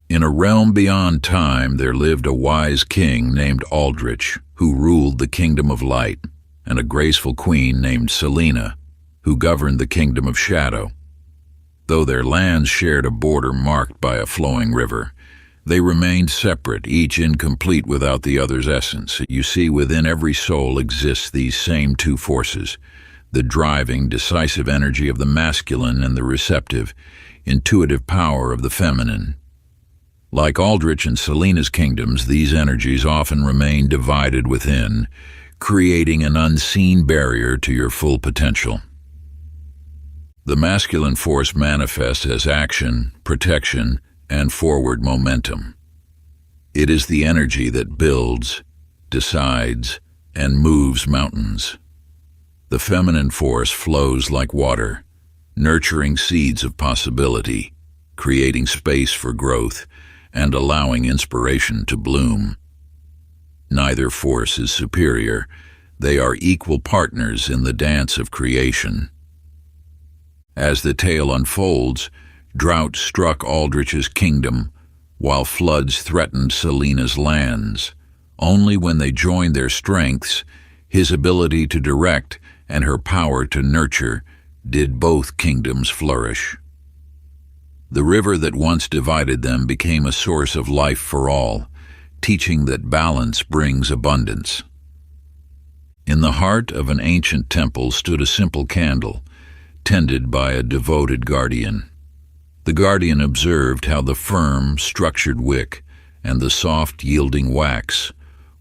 In a realm beyond time, there lived a wise king named Aldrich, who ruled the kingdom of light, and a graceful queen named Selena, who governed the kingdom of shadow. Though their lands shared a border marked by a flowing river, They remained separate, each incomplete without the other's essence. You see, within every soul exists these same two forces, the driving, decisive energy of the masculine and the receptive, intuitive power of the feminine. Like Aldrich and Selena's kingdoms, these energies often remain divided within, creating an unseen barrier to your full potential. The masculine force manifests as action, protection, and forward momentum. It is the energy that builds, decides, and moves mountains. The feminine force flows like water, nurturing seeds of possibility, creating space for growth, and allowing inspiration to bloom. Neither force is superior. They are equal partners in the dance of creation. As the tale unfolds, drought struck Aldrich's kingdom, while floods threatened Selena's lands. Only when they joined their strengths, his ability to direct and her power to nurture, did both kingdoms flourish. The river that once divided them became a source of life for all, teaching that balance brings abundance. In the heart of an ancient temple stood a simple candle, tended by a devoted guardian. The guardian observed how the firm, structured wick and the soft, yielding wax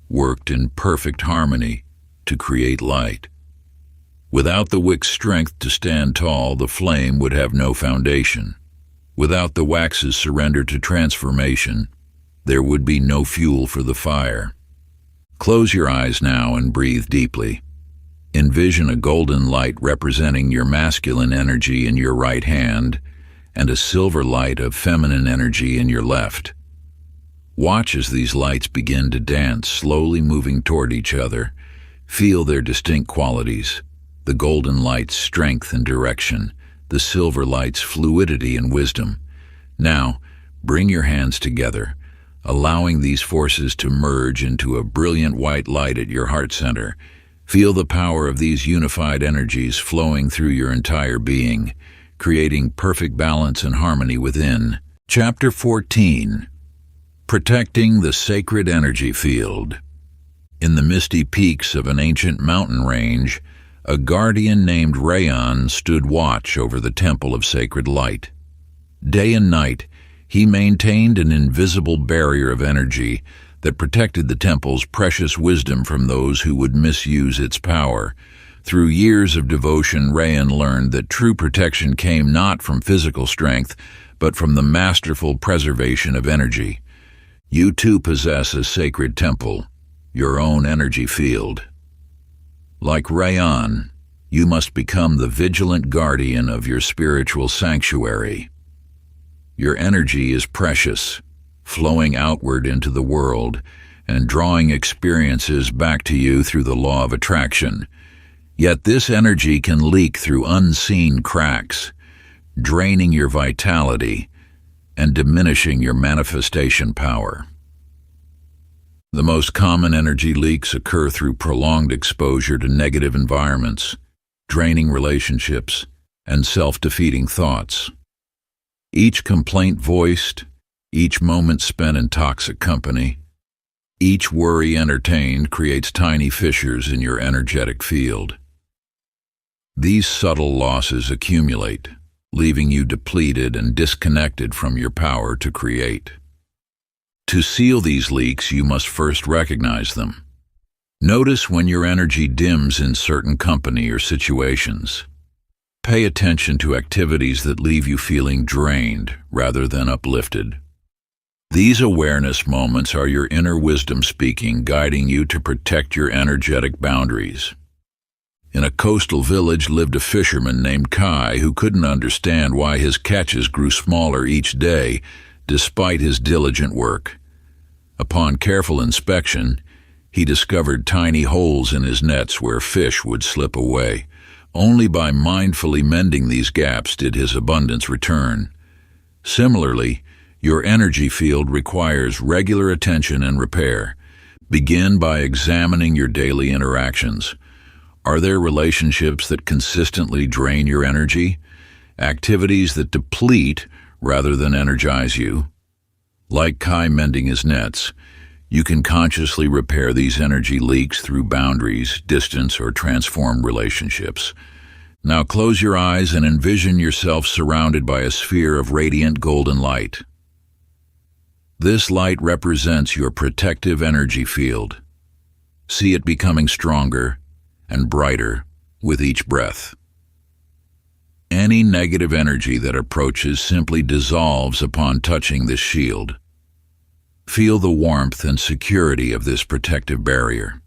worked in perfect harmony to create light. Without the wick's strength to stand tall, the flame would have no foundation. Without the wax's surrender to transformation, there would be no fuel for the fire. Close your eyes now and breathe deeply. Envision a golden light representing your masculine energy in your right hand and a silver light of feminine energy in your left. Watch as these lights begin to dance, slowly moving toward each other. Feel their distinct qualities: the golden light's strength and direction, the silver light's fluidity and wisdom. Now, bring your hands together, allowing these forces to merge into a brilliant white light at your heart center. Feel the power of these unified energies flowing through your entire being, creating perfect balance and harmony within. Chapter 14. Protecting the Sacred Energy Field. In the misty peaks of an ancient mountain range, a guardian named Rayon stood watch over the Temple of Sacred Light. Day and night, he maintained an invisible barrier of energy that protected the temple's precious wisdom from those who would misuse its power. Through years of devotion, Rayon learned that true protection came not from physical strength, but from the masterful preservation of energy. You too possess a sacred temple, your own energy field. Like Rayon, you must become the vigilant guardian of your spiritual sanctuary. Your energy is precious, flowing outward into the world and drawing experiences back to you through the law of attraction. Yet this energy can leak through unseen cracks, draining your vitality and diminishing your manifestation power. The most common energy leaks occur through prolonged exposure to negative environments, draining relationships, and self-defeating thoughts. Each complaint voiced, each moment spent in toxic company, each worry entertained creates tiny fissures in your energetic field. These subtle losses accumulate, leaving you depleted and disconnected from your power to create. To seal these leaks, you must first recognize them. Notice when your energy dims in certain company or situations. Pay attention to activities that leave you feeling drained rather than uplifted. These awareness moments are your inner wisdom speaking, guiding you to protect your energetic boundaries. In a coastal village lived a fisherman named Kai who couldn't understand why his catches grew smaller each day, despite his diligent work. Upon careful inspection, he discovered tiny holes in his nets where fish would slip away. Only by mindfully mending these gaps did his abundance return. Similarly, your energy field requires regular attention and repair. Begin by examining your daily interactions. Are there relationships that consistently drain your energy? Activities that deplete rather than energize you? Like Kai mending his nets, you can consciously repair these energy leaks through boundaries, distance, or transformed relationships. Now close your eyes and envision yourself surrounded by a sphere of radiant golden light. This light represents your protective energy field. See it becoming stronger and brighter with each breath. Any negative energy that approaches simply dissolves upon touching this shield. Feel the warmth and security of this protective barrier.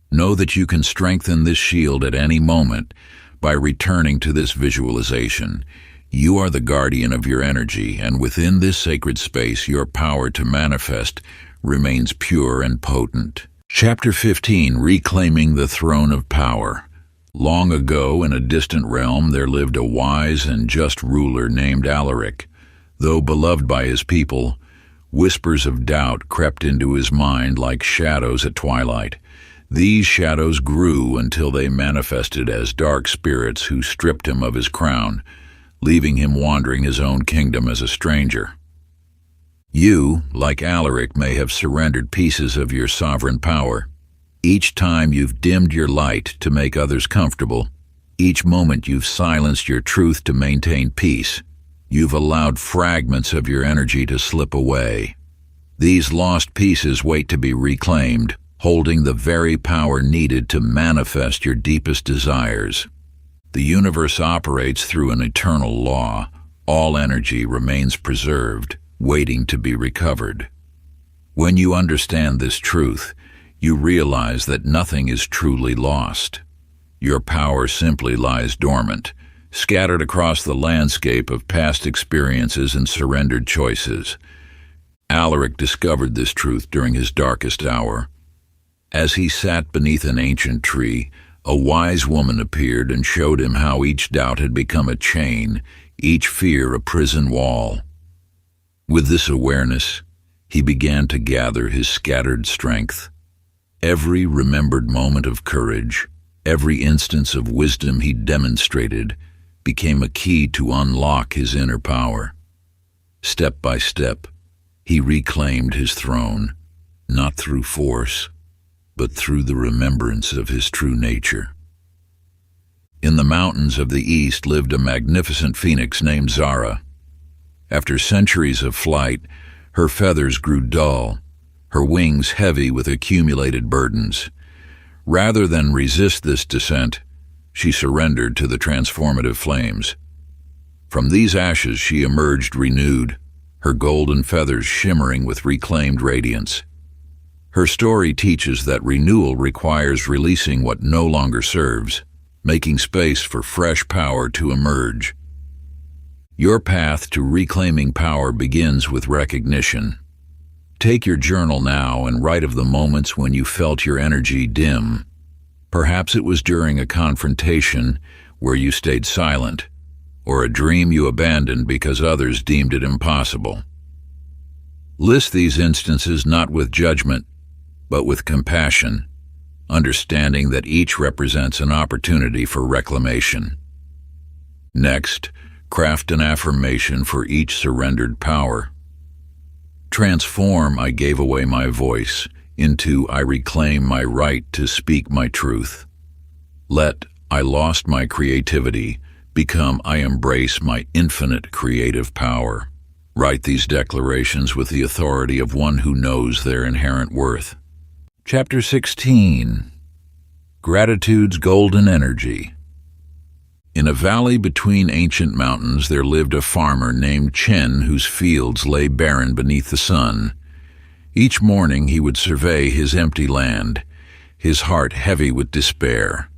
Know that you can strengthen this shield at any moment by returning to this visualization. You are the guardian of your energy, and within this sacred space, your power to manifest remains pure and potent. Chapter 15, Reclaiming the Throne of Power. Long ago, in a distant realm, there lived a wise and just ruler named Alaric. Though beloved by his people, whispers of doubt crept into his mind like shadows at twilight. These shadows grew until they manifested as dark spirits who stripped him of his crown, leaving him wandering his own kingdom as a stranger. You, like Alaric, may have surrendered pieces of your sovereign power. Each time you've dimmed your light to make others comfortable, each moment you've silenced your truth to maintain peace, you've allowed fragments of your energy to slip away. These lost pieces wait to be reclaimed, holding the very power needed to manifest your deepest desires. The universe operates through an eternal law. All energy remains preserved, waiting to be recovered. When you understand this truth, you realize that nothing is truly lost. Your power simply lies dormant, scattered across the landscape of past experiences and surrendered choices. Alaric discovered this truth during his darkest hour. As he sat beneath an ancient tree, a wise woman appeared and showed him how each doubt had become a chain, each fear a prison wall. With this awareness, he began to gather his scattered strength. Every remembered moment of courage, every instance of wisdom he demonstrated, became a key to unlock his inner power. Step by step, he reclaimed his throne, not through force, but through the remembrance of his true nature. In the mountains of the east lived a magnificent phoenix named Zara. After centuries of flight, her feathers grew dull, her wings heavy with accumulated burdens. Rather than resist this descent, she surrendered to the transformative flames. From these ashes she emerged renewed, her golden feathers shimmering with reclaimed radiance. Her story teaches that renewal requires releasing what no longer serves, making space for fresh power to emerge. Your path to reclaiming power begins with recognition. Take your journal now and write of the moments when you felt your energy dim. Perhaps it was during a confrontation where you stayed silent, or a dream you abandoned because others deemed it impossible. List these instances not with judgment, but with compassion, understanding that each represents an opportunity for reclamation. Next, craft an affirmation for each surrendered power. Transform "I gave away my voice" into "I reclaim my right to speak my truth." Let "I lost my creativity" become "I embrace my infinite creative power." Write these declarations with the authority of one who knows their inherent worth. Chapter 16, Gratitude's Golden Energy. In a valley between ancient mountains there lived a farmer named Chen whose fields lay barren beneath the sun. Each morning he would survey his empty land, his heart heavy with despair.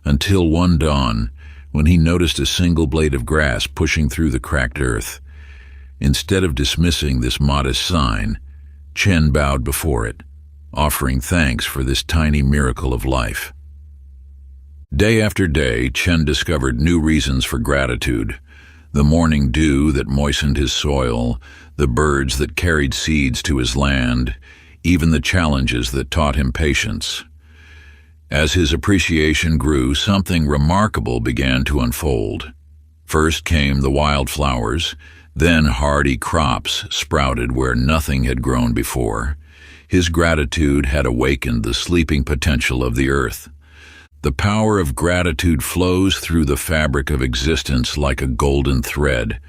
Until one dawn, when he noticed a single blade of grass pushing through the cracked earth. Instead of dismissing this modest sign, Chen bowed before it, offering thanks for this tiny miracle of life. Day after day, Chen discovered new reasons for gratitude: the morning dew that moistened his soil, the birds that carried seeds to his land, even the challenges that taught him patience. As his appreciation grew, something remarkable began to unfold. First came the wildflowers, Then hardy crops sprouted where nothing had grown before. His gratitude had awakened the sleeping potential of the earth. The power of gratitude flows through the fabric of existence like a golden thread,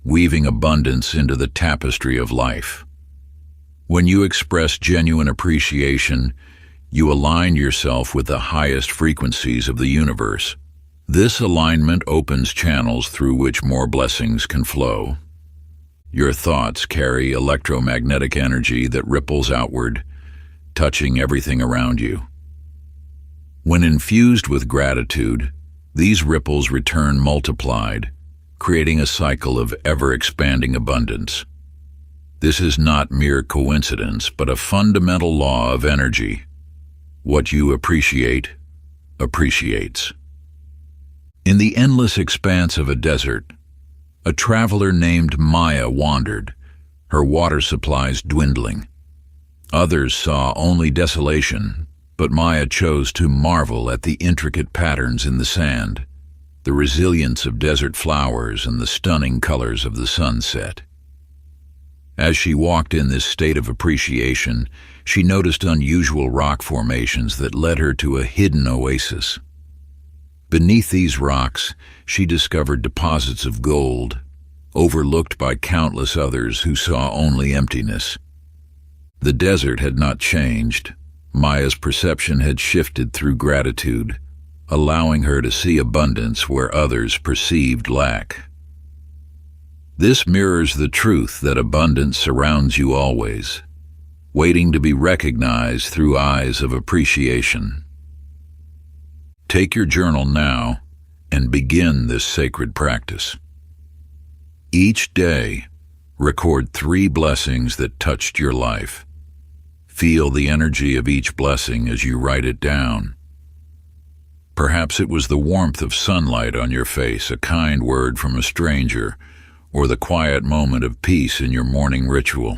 weaving abundance into the tapestry of life. When you express genuine appreciation, you align yourself with the highest frequencies of the universe. This alignment opens channels through which more blessings can flow. Your thoughts carry electromagnetic energy that ripples outward, touching everything around you. When infused with gratitude, these ripples return multiplied, creating a cycle of ever-expanding abundance. This is not mere coincidence, but a fundamental law of energy. What you appreciate, appreciates. In the endless expanse of a desert, a traveler named Maya wandered, her water supplies dwindling. Others saw only desolation, but Maya chose to marvel at the intricate patterns in the sand, the resilience of desert flowers, and the stunning colors of the sunset. As she walked in this state of appreciation, she noticed unusual rock formations that led her to a hidden oasis. Beneath these rocks, she discovered deposits of gold, overlooked by countless others who saw only emptiness. The desert had not changed. Maya's perception had shifted through gratitude, allowing her to see abundance where others perceived lack. This mirrors the truth that abundance surrounds you always, waiting to be recognized through eyes of appreciation. Take your journal now and begin this sacred practice. Each day, record 3 blessings that touched your life. Feel the energy of each blessing as you write it down. Perhaps it was the warmth of sunlight on your face, a kind word from a stranger, or the quiet moment of peace in your morning ritual.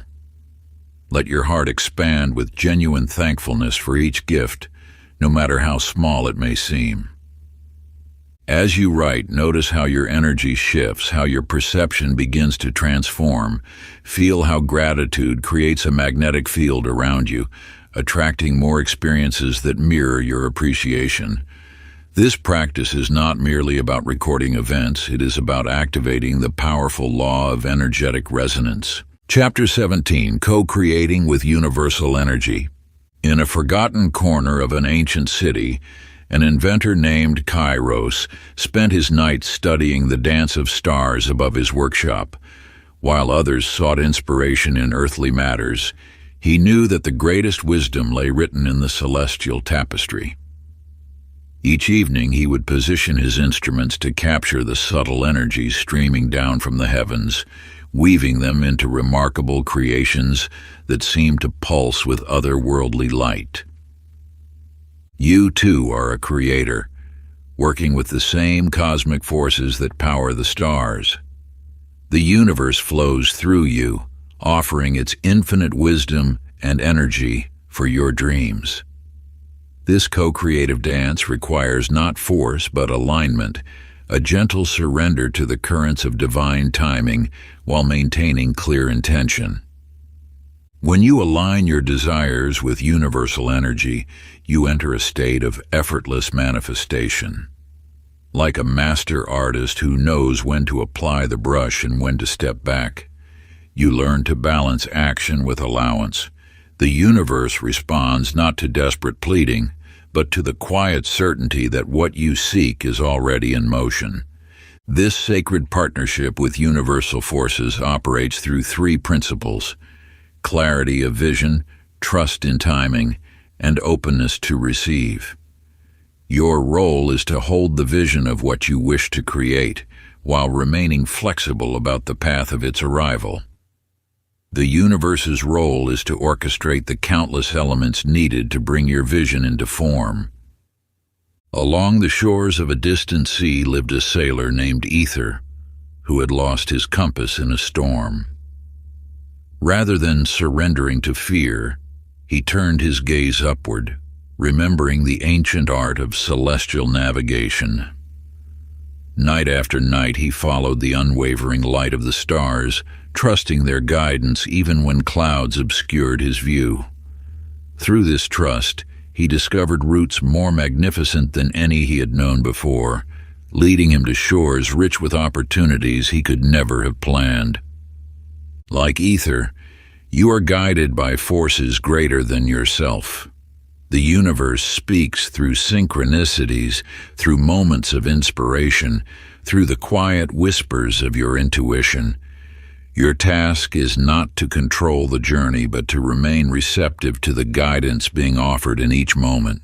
Let your heart expand with genuine thankfulness for each gift, no matter how small it may seem. As you write, notice how your energy shifts, how your perception begins to transform. Feel how gratitude creates a magnetic field around you, attracting more experiences that mirror your appreciation. This practice is not merely about recording events, it is about activating the powerful law of energetic resonance. Chapter 17, Co-Creating with Universal Energy. In a forgotten corner of an ancient city, an inventor named Kairos spent his nights studying the dance of stars above his workshop. While others sought inspiration in earthly matters, he knew that the greatest wisdom lay written in the celestial tapestry. Each evening he would position his instruments to capture the subtle energies streaming down from the heavens, weaving them into remarkable creations that seemed to pulse with otherworldly light. You too are a creator, working with the same cosmic forces that power the stars. The universe flows through you, offering its infinite wisdom and energy for your dreams. This co-creative dance requires not force but alignment, a gentle surrender to the currents of divine timing while maintaining clear intention. When you align your desires with universal energy, you enter a state of effortless manifestation. Like a master artist who knows when to apply the brush and when to step back, you learn to balance action with allowance. The universe responds not to desperate pleading, but to the quiet certainty that what you seek is already in motion. This sacred partnership with universal forces operates through 3 principles: clarity of vision, trust in timing, and openness to receive. Your role is to hold the vision of what you wish to create, while remaining flexible about the path of its arrival. The universe's role is to orchestrate the countless elements needed to bring your vision into form. Along the shores of a distant sea lived a sailor named Ether, who had lost his compass in a storm. Rather than surrendering to fear, he turned his gaze upward, remembering the ancient art of celestial navigation. Night after night he followed the unwavering light of the stars, trusting their guidance even when clouds obscured his view. Through this trust, he discovered routes more magnificent than any he had known before, leading him to shores rich with opportunities he could never have planned. Like ether, you are guided by forces greater than yourself. The universe speaks through synchronicities, through moments of inspiration, through the quiet whispers of your intuition. Your task is not to control the journey, but to remain receptive to the guidance being offered in each moment.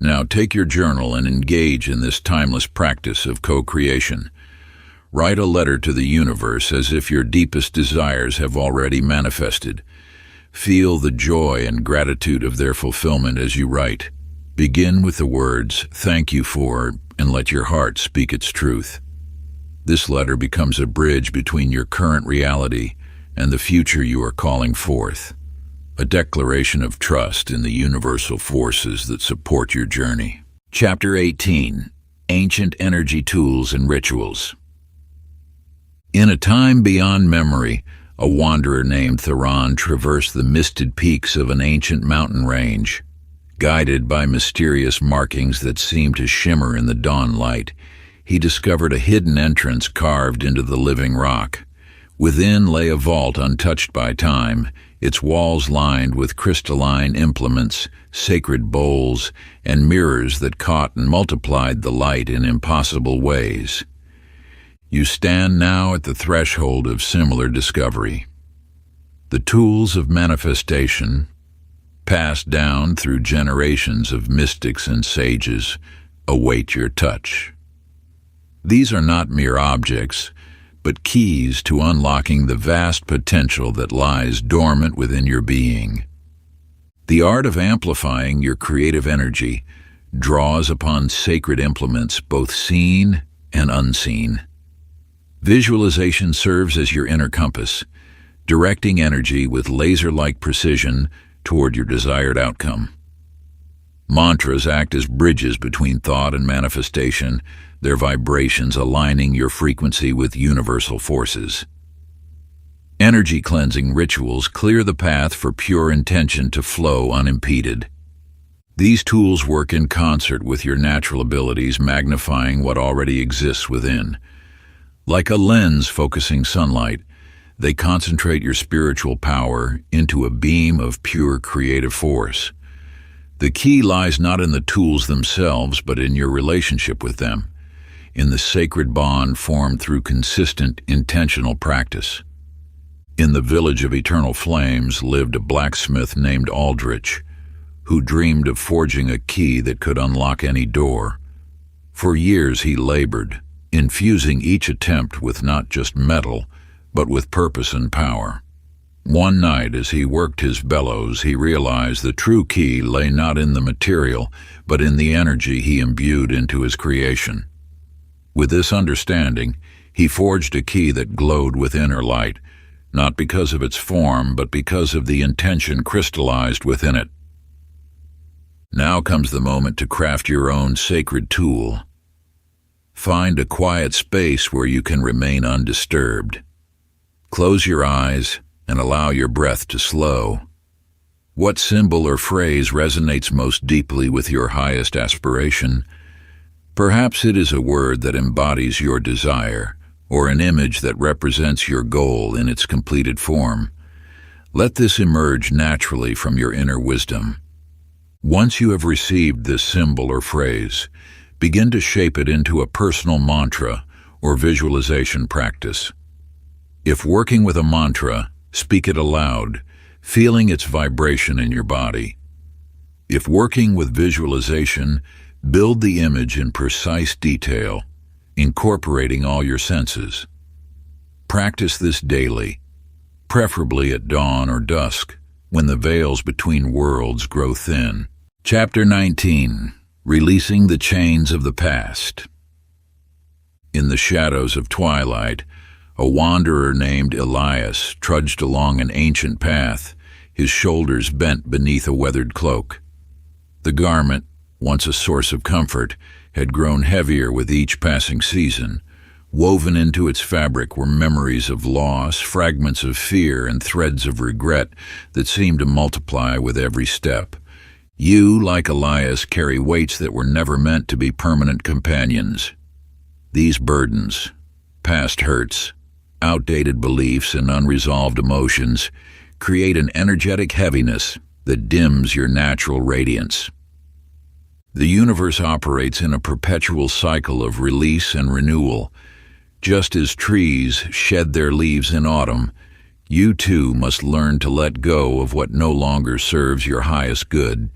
Now take your journal and engage in this timeless practice of co-creation. Write a letter to the universe as if your deepest desires have already manifested. Feel the joy and gratitude of their fulfillment as you write. Begin with the words, "Thank you for," and let your heart speak its truth. This letter becomes a bridge between your current reality and the future you are calling forth, a declaration of trust in the universal forces that support your journey. Chapter 18. Ancient Energy Tools and Rituals. In a time beyond memory, a wanderer named Theron traversed the misted peaks of an ancient mountain range. Guided by mysterious markings that seemed to shimmer in the dawn light, he discovered a hidden entrance carved into the living rock. Within lay a vault untouched by time, its walls lined with crystalline implements, sacred bowls, and mirrors that caught and multiplied the light in impossible ways. You stand now at the threshold of similar discovery. The tools of manifestation, passed down through generations of mystics and sages, await your touch. These are not mere objects, but keys to unlocking the vast potential that lies dormant within your being. The art of amplifying your creative energy draws upon sacred implements, both seen and unseen. Visualization serves as your inner compass, directing energy with laser-like precision toward your desired outcome. Mantras act as bridges between thought and manifestation, their vibrations aligning your frequency with universal forces. Energy-cleansing rituals clear the path for pure intention to flow unimpeded. These tools work in concert with your natural abilities, magnifying what already exists within. Like a lens focusing sunlight, they concentrate your spiritual power into a beam of pure creative force. The key lies not in the tools themselves, but in your relationship with them, in the sacred bond formed through consistent, intentional practice. In the village of eternal flames lived a blacksmith named Aldrich, who dreamed of forging a key that could unlock any door. For years he labored, infusing each attempt with not just metal, but with purpose and power. One night, as he worked his bellows, he realized the true key lay not in the material, but in the energy he imbued into his creation. With this understanding, he forged a key that glowed with inner light, not because of its form, but because of the intention crystallized within it. Now comes the moment to craft your own sacred tool. Find a quiet space where you can remain undisturbed. Close your eyes and allow your breath to slow. What symbol or phrase resonates most deeply with your highest aspiration? Perhaps it is a word that embodies your desire, or an image that represents your goal in its completed form. Let this emerge naturally from your inner wisdom. Once you have received this symbol or phrase, begin to shape it into a personal mantra or visualization practice. If working with a mantra, speak it aloud, feeling its vibration in your body. If working with visualization, build the image in precise detail, incorporating all your senses. Practice this daily, preferably at dawn or dusk, when the veils between worlds grow thin. Chapter 19. Releasing the Chains of the Past. In the shadows of twilight, a wanderer named Elias trudged along an ancient path, his shoulders bent beneath a weathered cloak. The garment, once a source of comfort, had grown heavier with each passing season. Woven into its fabric were memories of loss, fragments of fear, and threads of regret that seemed to multiply with every step. You, like Elias, carry weights that were never meant to be permanent companions. These burdens, past hurts, outdated beliefs, and unresolved emotions, create an energetic heaviness that dims your natural radiance. The universe operates in a perpetual cycle of release and renewal. Just as trees shed their leaves in autumn, you too must learn to let go of what no longer serves your highest good.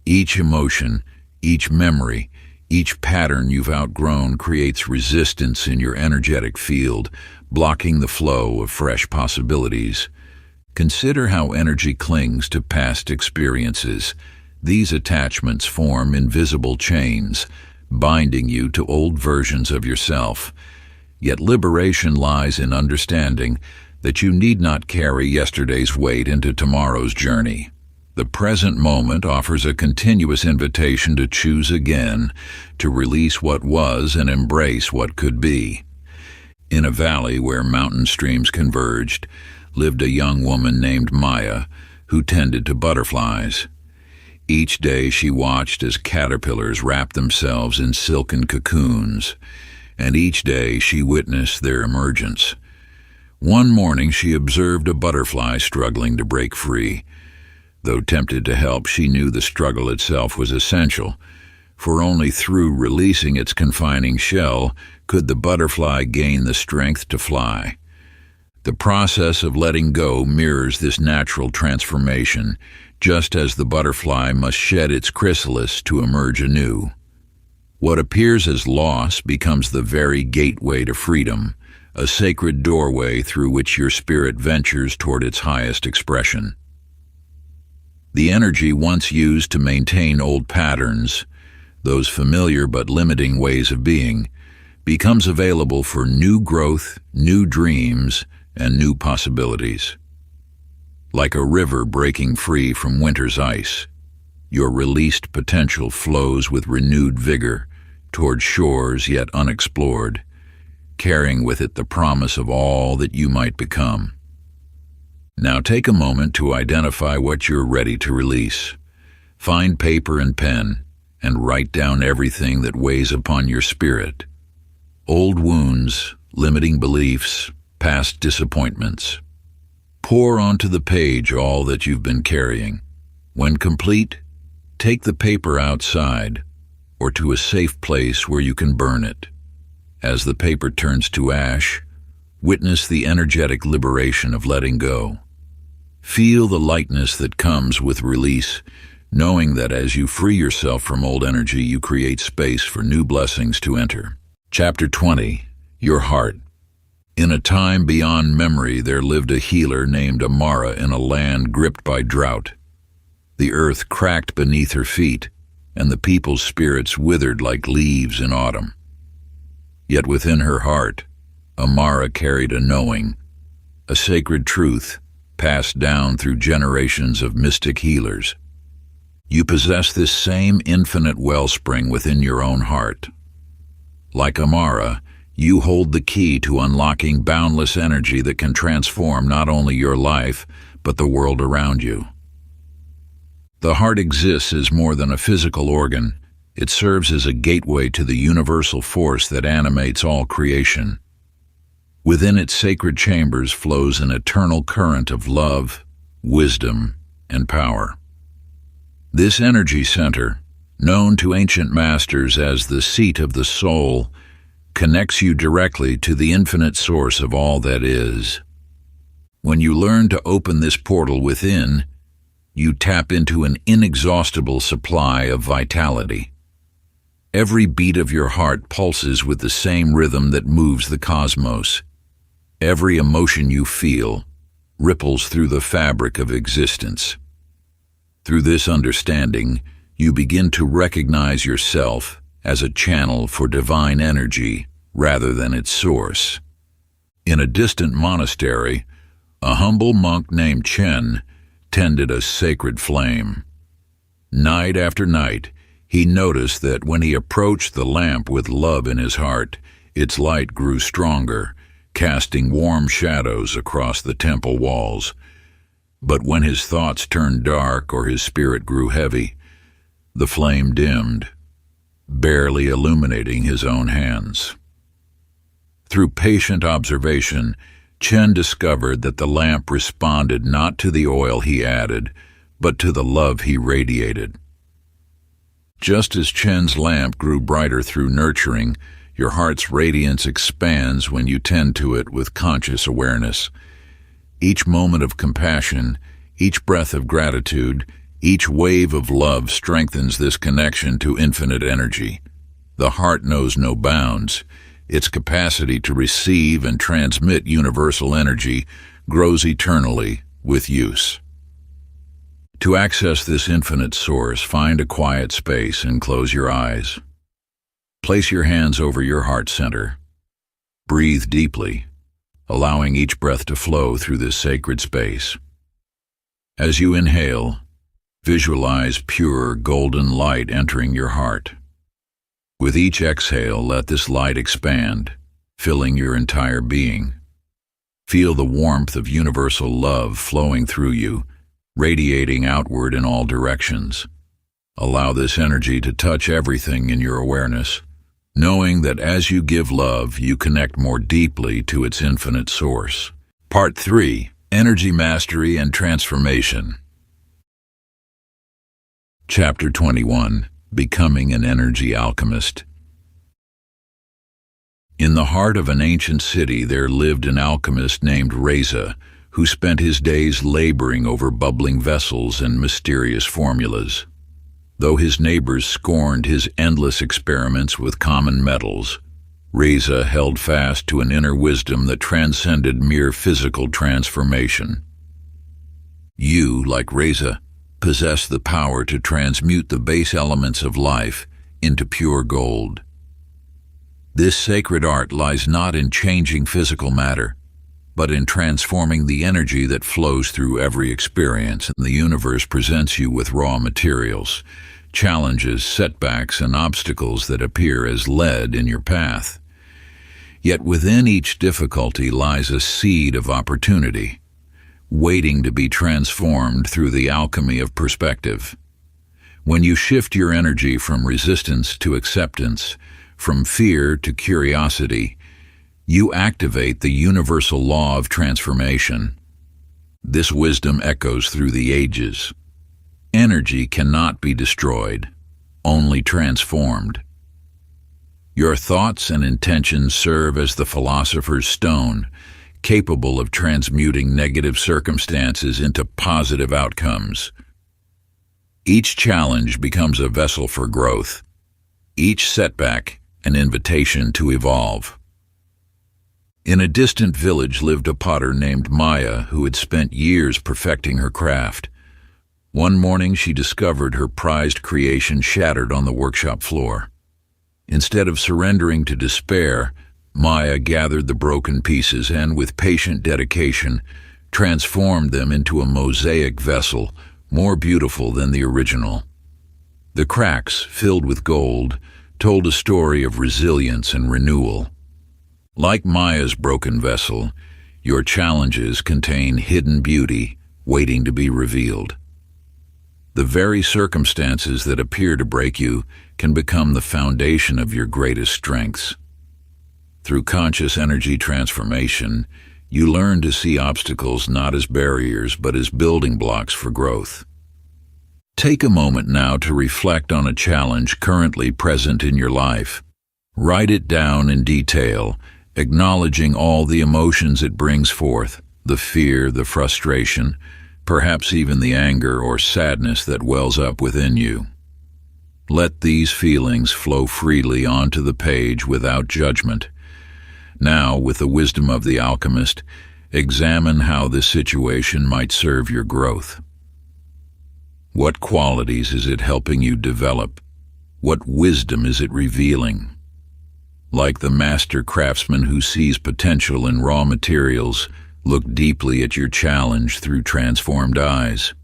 Each emotion, each memory, each pattern you've outgrown creates resistance in your energetic field, blocking the flow of fresh possibilities. Consider how energy clings to past experiences. These attachments form invisible chains, binding you to old versions of yourself. Yet liberation lies in understanding that you need not carry yesterday's weight into tomorrow's journey. The present moment offers a continuous invitation to choose again, to release what was and embrace what could be. In a valley where mountain streams converged, lived a young woman named Maya who tended to butterflies. Each day she watched as caterpillars wrapped themselves in silken cocoons, and each day she witnessed their emergence. One morning she observed a butterfly struggling to break free. Though tempted to help, she knew the struggle itself was essential, for only through releasing its confining shell could the butterfly gain the strength to fly. The process of letting go mirrors this natural transformation, just as the butterfly must shed its chrysalis to emerge anew. What appears as loss becomes the very gateway to freedom, a sacred doorway through which your spirit ventures toward its highest expression. The energy once used to maintain old patterns, those familiar but limiting ways of being, becomes available for new growth, new dreams, and new possibilities. Like a river breaking free from winter's ice, your released potential flows with renewed vigor toward shores yet unexplored, carrying with it the promise of all that you might become. Now take a moment to identify what you're ready to release. Find paper and pen and write down everything that weighs upon your spirit. Old wounds, limiting beliefs, past disappointments. Pour onto the page all that you've been carrying. When complete, take the paper outside or to a safe place where you can burn it. As the paper turns to ash, witness the energetic liberation of letting go. Feel the lightness that comes with release, knowing that as you free yourself from old energy, you create space for new blessings to enter. Chapter 20. Your Heart. In a time beyond memory, there lived a healer named Amara in a land gripped by drought. The earth cracked beneath her feet, and the people's spirits withered like leaves in autumn. Yet within her heart, Amara carried a knowing, a sacred truth passed down through generations of mystic healers. You possess this same infinite wellspring within your own heart. Like Amara, you hold the key to unlocking boundless energy that can transform not only your life, but the world around you. The heart exists as more than a physical organ. It serves as a gateway to the universal force that animates all creation. Within its sacred chambers flows an eternal current of love, wisdom, and power. This energy center, known to ancient masters as the seat of the soul, connects you directly to the infinite source of all that is. When you learn to open this portal within, you tap into an inexhaustible supply of vitality. Every beat of your heart pulses with the same rhythm that moves the cosmos. Every emotion you feel ripples through the fabric of existence. Through this understanding, you begin to recognize yourself as a channel for divine energy rather than its source. In a distant monastery, a humble monk named Chen tended a sacred flame. Night after night, He noticed that when he approached the lamp with love in his heart, its light grew stronger, casting warm shadows across the temple walls. But when his thoughts turned dark or his spirit grew heavy, the flame dimmed, barely illuminating his own hands. Through patient observation, Chen discovered that the lamp responded not to the oil he added, but to the love he radiated. Just as Chen's lamp grew brighter through nurturing, your heart's radiance expands when you tend to it with conscious awareness. Each moment of compassion, each breath of gratitude, each wave of love strengthens this connection to infinite energy. The heart knows no bounds. Its capacity to receive and transmit universal energy grows eternally with use. To access this infinite source, find a quiet space and close your eyes. Place your hands over your heart center. Breathe deeply, allowing each breath to flow through this sacred space. As you inhale, visualize pure golden light entering your heart. With each exhale, let this light expand, filling your entire being. Feel the warmth of universal love flowing through you, radiating outward in all directions. Allow this energy to touch everything in your awareness, knowing that as you give love, you connect more deeply to its infinite source. Part 3: Energy Mastery and Transformation. Chapter 21: Becoming an Energy Alchemist. In the heart of an ancient city there lived an alchemist named Reza, who spent his days laboring over bubbling vessels and mysterious formulas. Though his neighbors scorned his endless experiments with common metals, Reza held fast to an inner wisdom that transcended mere physical transformation. You, like Reza, possess the power to transmute the base elements of life into pure gold. This sacred art lies not in changing physical matter, but in transforming the energy that flows through every experience. The universe presents you with raw materials, challenges, setbacks, and obstacles that appear as lead in your path. Yet within each difficulty lies a seed of opportunity, waiting to be transformed through the alchemy of perspective. When you shift your energy from resistance to acceptance, from fear to curiosity, you activate the universal law of transformation. This wisdom echoes through the ages. Energy cannot be destroyed, only transformed. Your thoughts and intentions serve as the philosopher's stone, capable of transmuting negative circumstances into positive outcomes. Each challenge becomes a vessel for growth, each setback an invitation to evolve. In a distant village lived a potter named Maya who had spent years perfecting her craft. One morning she discovered her prized creation shattered on the workshop floor. Instead of surrendering to despair, Maya gathered the broken pieces and, with patient dedication, transformed them into a mosaic vessel more beautiful than the original. The cracks, filled with gold, told a story of resilience and renewal. Like Maya's broken vessel, your challenges contain hidden beauty waiting to be revealed. The very circumstances that appear to break you can become the foundation of your greatest strengths. Through conscious energy transformation, you learn to see obstacles not as barriers but as building blocks for growth. Take a moment now to reflect on a challenge currently present in your life. Write it down in detail, acknowledging all the emotions it brings forth, the fear, the frustration, perhaps even the anger or sadness that wells up within you. Let these feelings flow freely onto the page without judgment. Now, with the wisdom of the alchemist, examine how this situation might serve your growth. What qualities is it helping you develop? What wisdom is it revealing? Like the master craftsman who sees potential in raw materials, look deeply at your challenge through transformed eyes.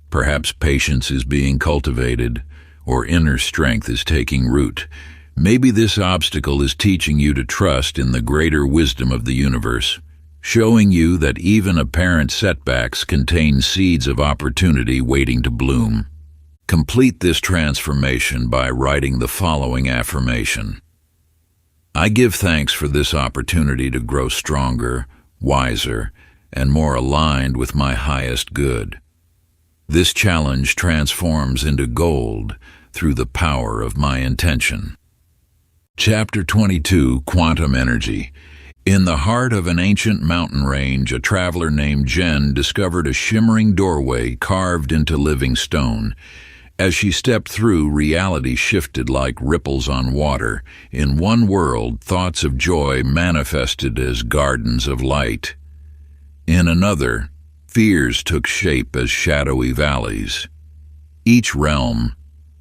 Perhaps patience is being cultivated, or inner strength is taking root. Maybe this obstacle is teaching you to trust in the greater wisdom of the universe, showing you that even apparent setbacks contain seeds of opportunity waiting to bloom. Complete this transformation by writing the following affirmation. I give thanks for this opportunity to grow stronger, wiser, and more aligned with my highest good. This challenge transforms into gold through the power of my intention. Chapter 22, Quantum Energy. In the heart of an ancient mountain range, a traveler named Jen discovered a shimmering doorway carved into living stone. As she stepped through, reality shifted like ripples on water. In one world, thoughts of joy manifested as gardens of light. In another, fears took shape as shadowy valleys. Each realm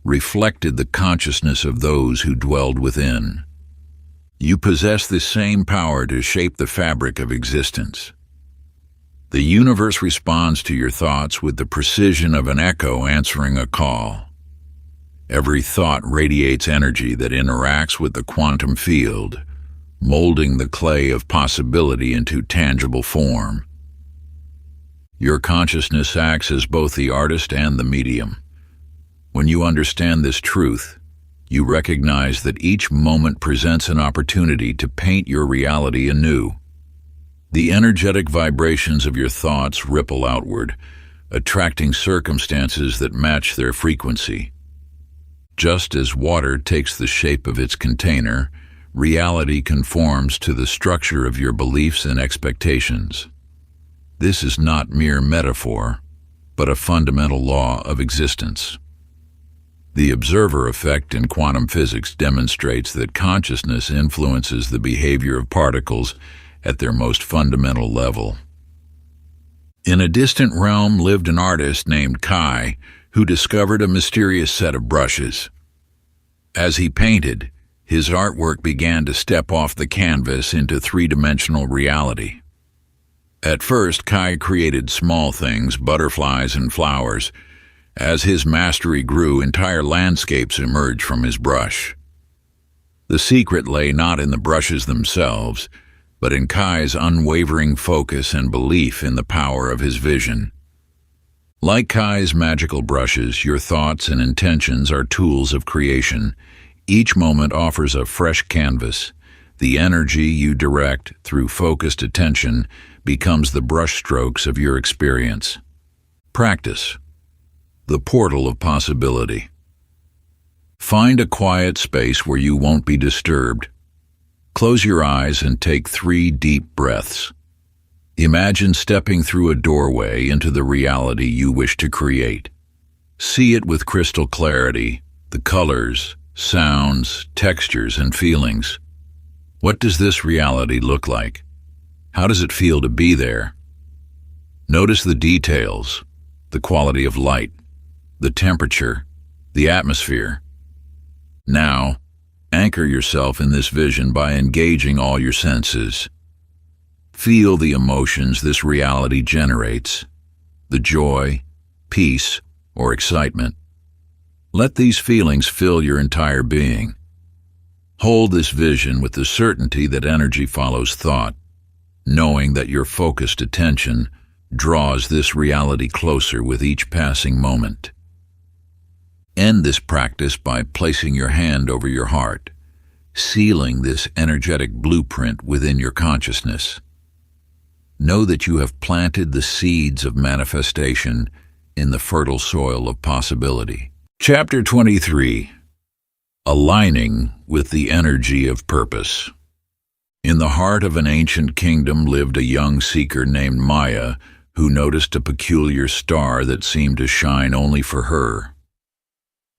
reflected the consciousness of those who dwelled within. You possess the same power to shape the fabric of existence. The universe responds to your thoughts with the precision of an echo answering a call. Every thought radiates energy that interacts with the quantum field, molding the clay of possibility into tangible form. Your consciousness acts as both the artist and the medium. When you understand this truth, you recognize that each moment presents an opportunity to paint your reality anew. The energetic vibrations of your thoughts ripple outward, attracting circumstances that match their frequency. Just as water takes the shape of its container, reality conforms to the structure of your beliefs and expectations. This is not mere metaphor, but a fundamental law of existence. The observer effect in quantum physics demonstrates that consciousness influences the behavior of particles at their most fundamental level. In a distant realm lived an artist named Kai, who discovered a mysterious set of brushes. As he painted, his artwork began to step off the canvas into three-dimensional reality. At first, Kai created small things, butterflies and flowers. As his mastery grew, entire landscapes emerged from his brush. The secret lay not in the brushes themselves, but in Kai's unwavering focus and belief in the power of his vision. Like Kai's magical brushes, your thoughts and intentions are tools of creation. Each moment offers a fresh canvas. The energy you direct through focused attention becomes the brushstrokes of your experience. Practice. The portal of possibility. Find a quiet space where you won't be disturbed. Close your eyes and take 3 deep breaths. Imagine stepping through a doorway into the reality you wish to create. See it with crystal clarity, the colors, sounds, textures, and feelings. What does this reality look like? How does it feel to be there? Notice the details, the quality of light, the temperature, the atmosphere. Now, anchor yourself in this vision by engaging all your senses. Feel the emotions this reality generates, the joy, peace, or excitement. Let these feelings fill your entire being. Hold this vision with the certainty that energy follows thought, knowing that your focused attention draws this reality closer with each passing moment. End this practice by placing your hand over your heart, sealing this energetic blueprint within your consciousness. Know that you have planted the seeds of manifestation in the fertile soil of possibility. Chapter 23. Aligning with the energy of purpose. In the heart of an ancient kingdom lived a young seeker named Maya, who noticed a peculiar star that seemed to shine only for her.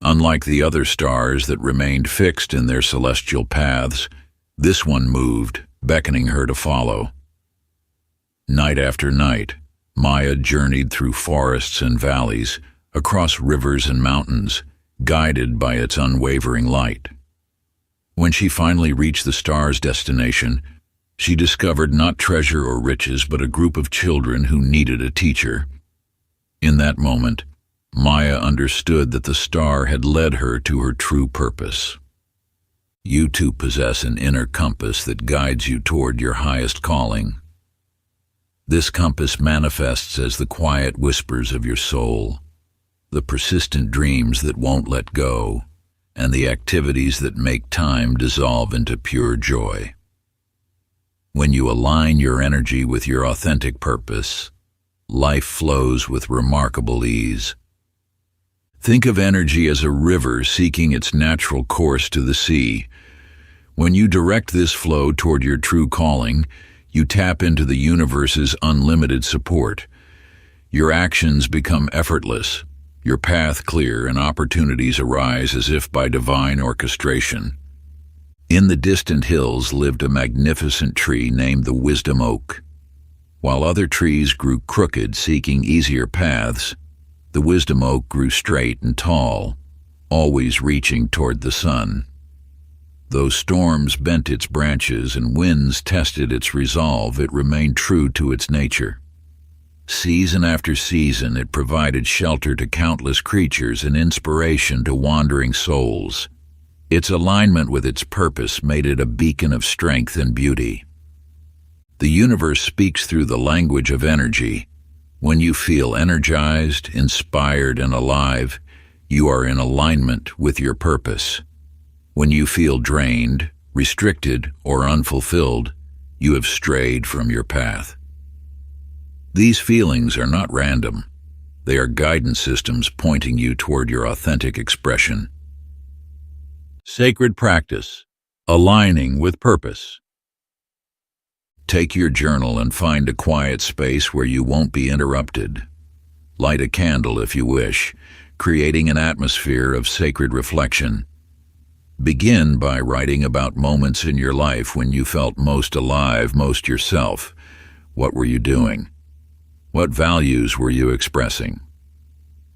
Unlike the other stars that remained fixed in their celestial paths, this one moved, beckoning her to follow. Night after night, Maya journeyed through forests and valleys, across rivers and mountains, guided by its unwavering light. When she finally reached the star's destination, she discovered not treasure or riches, but a group of children who needed a teacher. In that moment, Maya understood that the star had led her to her true purpose. You too possess an inner compass that guides you toward your highest calling. This compass manifests as the quiet whispers of your soul, the persistent dreams that won't let go, and the activities that make time dissolve into pure joy. When you align your energy with your authentic purpose, life flows with remarkable ease. Think of energy as a river seeking its natural course to the sea. When you direct this flow toward your true calling, you tap into the universe's unlimited support. Your actions become effortless, your path clear, and opportunities arise as if by divine orchestration. In the distant hills lived a magnificent tree named the Wisdom Oak. While other trees grew crooked, seeking easier paths, the Wisdom Oak grew straight and tall, always reaching toward the sun. Though storms bent its branches and winds tested its resolve, it remained true to its nature. Season after season, it provided shelter to countless creatures and inspiration to wandering souls. Its alignment with its purpose made it a beacon of strength and beauty. The universe speaks through the language of energy. When you feel energized, inspired, and alive, you are in alignment with your purpose. When you feel drained, restricted, or unfulfilled, you have strayed from your path. These feelings are not random. They are guidance systems pointing you toward your authentic expression. Sacred practice: aligning with purpose. Take your journal and find a quiet space where you won't be interrupted. Light a candle if you wish, creating an atmosphere of sacred reflection. Begin by writing about moments in your life when you felt most alive, most yourself. What were you doing? What values were you expressing?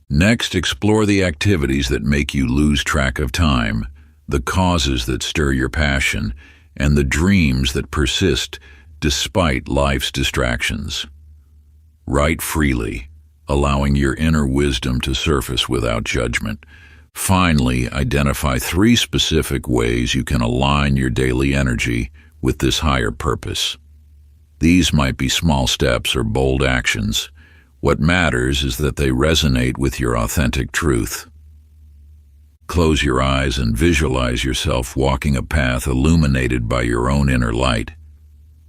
Next, explore the activities that make you lose track of time, the causes that stir your passion, and the dreams that persist despite life's distractions. Write freely, allowing your inner wisdom to surface without judgment. Finally, identify 3 specific ways you can align your daily energy with this higher purpose. These might be small steps or bold actions. What matters is that they resonate with your authentic truth. Close your eyes and visualize yourself walking a path illuminated by your own inner light,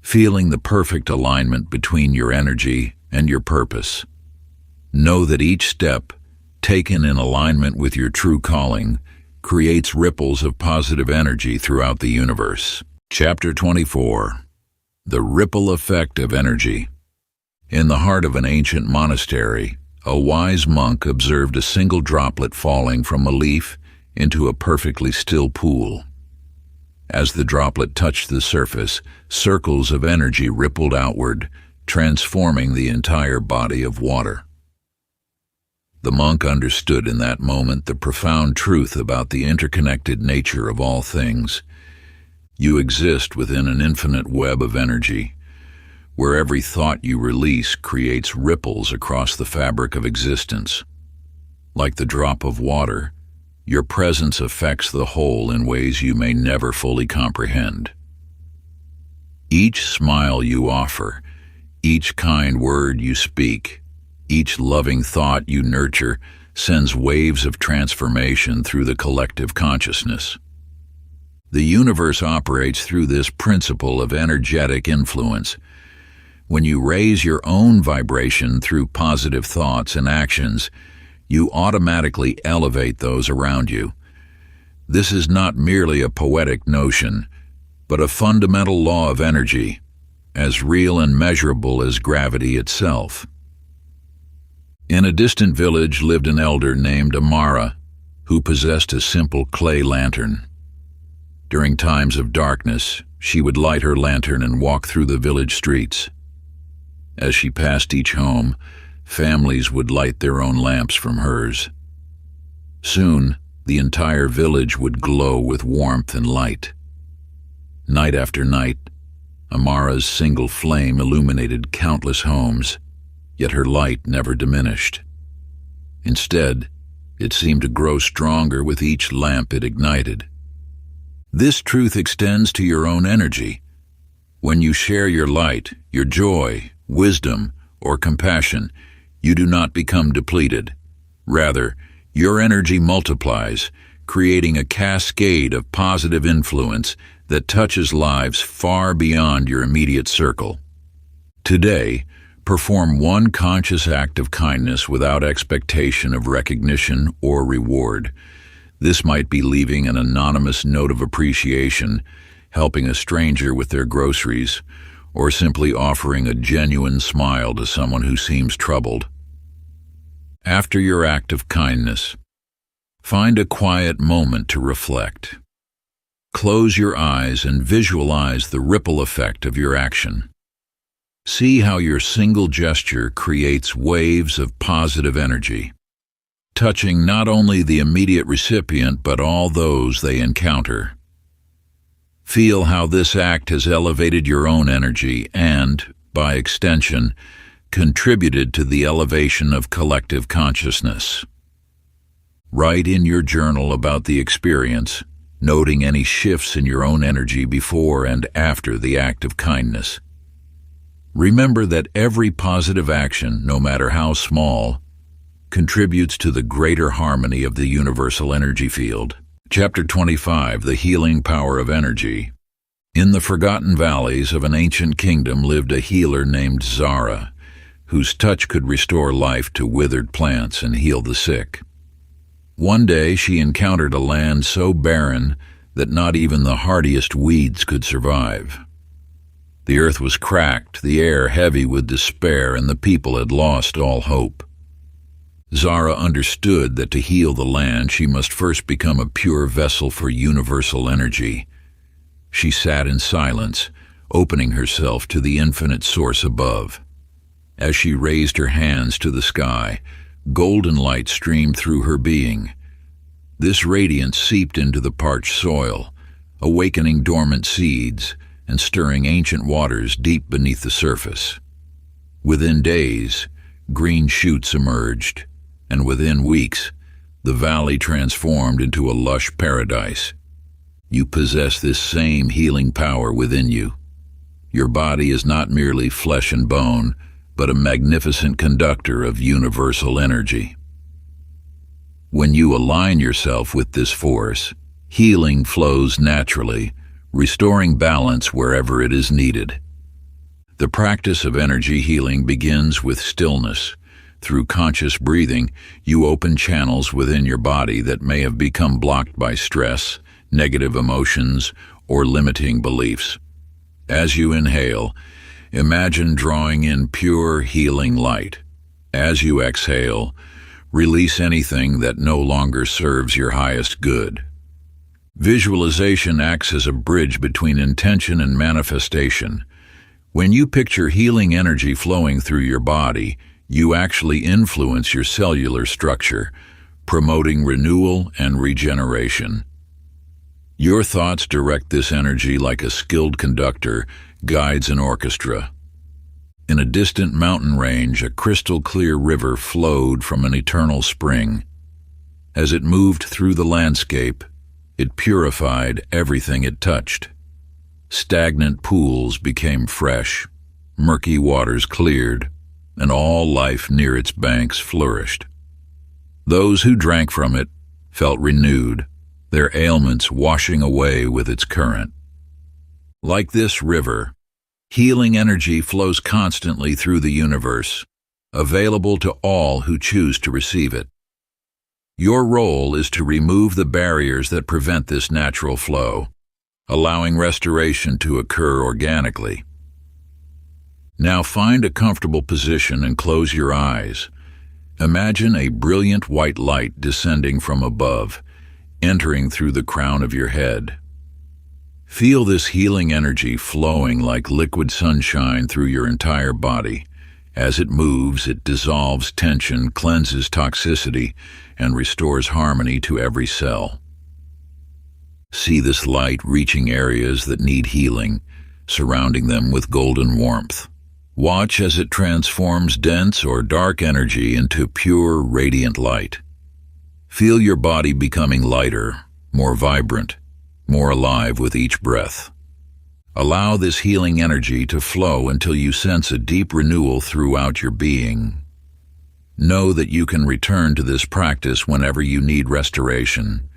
feeling the perfect alignment between your energy and your purpose. Know that each step, taken in alignment with your true calling, creates ripples of positive energy throughout the universe. Chapter 24. The Ripple Effect of Energy. In the heart of an ancient monastery, a wise monk observed a single droplet falling from a leaf into a perfectly still pool. As the droplet touched the surface, circles of energy rippled outward, transforming the entire body of water. The monk understood in that moment the profound truth about the interconnected nature of all things. You exist within an infinite web of energy, where every thought you release creates ripples across the fabric of existence. Like the drop of water, your presence affects the whole in ways you may never fully comprehend. Each smile you offer, each kind word you speak, each loving thought you nurture sends waves of transformation through the collective consciousness. The universe operates through this principle of energetic influence. When you raise your own vibration through positive thoughts and actions, you automatically elevate those around you. This is not merely a poetic notion, but a fundamental law of energy, as real and measurable as gravity itself. In a distant village lived an elder named Amara, who possessed a simple clay lantern. During times of darkness, she would light her lantern and walk through the village streets. As she passed each home, families would light their own lamps from hers. Soon, the entire village would glow with warmth and light. Night after night, Amara's single flame illuminated countless homes, yet her light never diminished. Instead, it seemed to grow stronger with each lamp it ignited. This truth extends to your own energy. When you share your light, your joy, wisdom, or compassion, you do not become depleted. Rather, your energy multiplies, creating a cascade of positive influence that touches lives far beyond your immediate circle. Today, perform one conscious act of kindness without expectation of recognition or reward. This might be leaving an anonymous note of appreciation, helping a stranger with their groceries, or simply offering a genuine smile to someone who seems troubled. After your act of kindness, find a quiet moment to reflect. Close your eyes and visualize the ripple effect of your action. See how your single gesture creates waves of positive energy, touching not only the immediate recipient but all those they encounter. Feel how this act has elevated your own energy and, by extension, contributed to the elevation of collective consciousness. Write in your journal about the experience, noting any shifts in your own energy before and after the act of kindness. Remember that every positive action, no matter how small, contributes to the greater harmony of the universal energy field. Chapter 25, The Healing Power of Energy. In the forgotten valleys of an ancient kingdom lived a healer named Zara, whose touch could restore life to withered plants and heal the sick. One day she encountered a land so barren that not even the hardiest weeds could survive. The earth was cracked, the air heavy with despair, and the people had lost all hope. Zara understood that to heal the land she must first become a pure vessel for universal energy. She sat in silence, opening herself to the infinite source above. As she raised her hands to the sky, golden light streamed through her being. This radiance seeped into the parched soil, awakening dormant seeds and stirring ancient waters deep beneath the surface. Within days, green shoots emerged, and within weeks, the valley transformed into a lush paradise. You possess this same healing power within you. Your body is not merely flesh and bone, but a magnificent conductor of universal energy. When you align yourself with this force, healing flows naturally, restoring balance wherever it is needed. The practice of energy healing begins with stillness. Through conscious breathing, you open channels within your body that may have become blocked by stress, negative emotions, or limiting beliefs. As you inhale, imagine drawing in pure, healing light. As you exhale, release anything that no longer serves your highest good. Visualization acts as a bridge between intention and manifestation. When you picture healing energy flowing through your body, you actually influence your cellular structure, promoting renewal and regeneration. Your thoughts direct this energy like a skilled conductor guides an orchestra. In a distant mountain range, a crystal-clear river flowed from an eternal spring. As it moved through the landscape, it purified everything it touched. Stagnant pools became fresh, murky waters cleared, and all life near its banks flourished. Those who drank from it felt renewed, their ailments washing away with its current. Like this river, healing energy flows constantly through the universe, available to all who choose to receive it. Your role is to remove the barriers that prevent this natural flow, allowing restoration to occur organically. Now find a comfortable position and close your eyes. Imagine a brilliant white light descending from above, entering through the crown of your head. Feel this healing energy flowing like liquid sunshine through your entire body. As it moves, it dissolves tension, cleanses toxicity, and restores harmony to every cell. See this light reaching areas that need healing, surrounding them with golden warmth. Watch as it transforms dense or dark energy into pure, radiant light. Feel your body becoming lighter, more vibrant, more alive with each breath. Allow this healing energy to flow until you sense a deep renewal throughout your being. Know that you can return to this practice whenever you need restoration,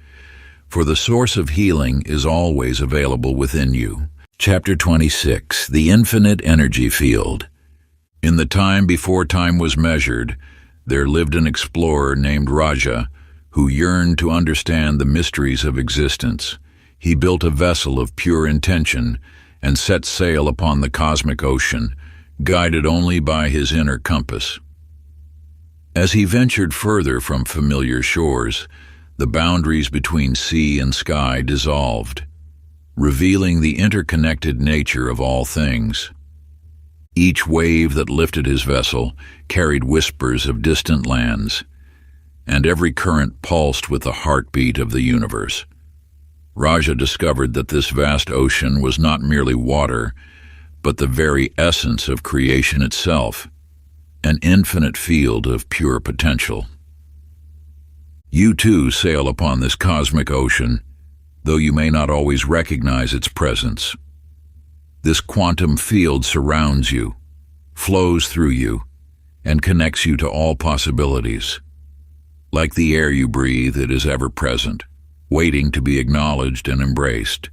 for the source of healing is always available within you. Chapter 26, The Infinite Energy Field. In the time before time was measured, there lived an explorer named Raja who yearned to understand the mysteries of existence. He built a vessel of pure intention and set sail upon the cosmic ocean, guided only by his inner compass. As he ventured further from familiar shores, the boundaries between sea and sky dissolved, revealing the interconnected nature of all things. Each wave that lifted his vessel carried whispers of distant lands, and every current pulsed with the heartbeat of the universe. Raja discovered that this vast ocean was not merely water, but the very essence of creation itself, an infinite field of pure potential. You too sail upon this cosmic ocean, though you may not always recognize its presence. This quantum field surrounds you, flows through you, and connects you to all possibilities. Like the air you breathe, it is ever present, waiting to be acknowledged and embraced.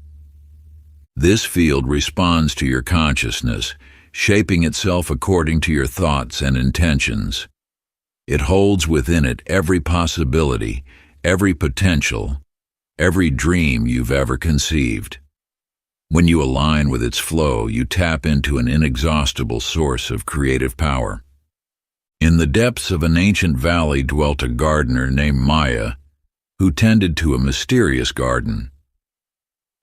This field responds to your consciousness, shaping itself according to your thoughts and intentions. It holds within it every possibility, every potential, every dream you've ever conceived. When you align with its flow, you tap into an inexhaustible source of creative power. In the depths of an ancient valley dwelt a gardener named Maya, who tended to a mysterious garden.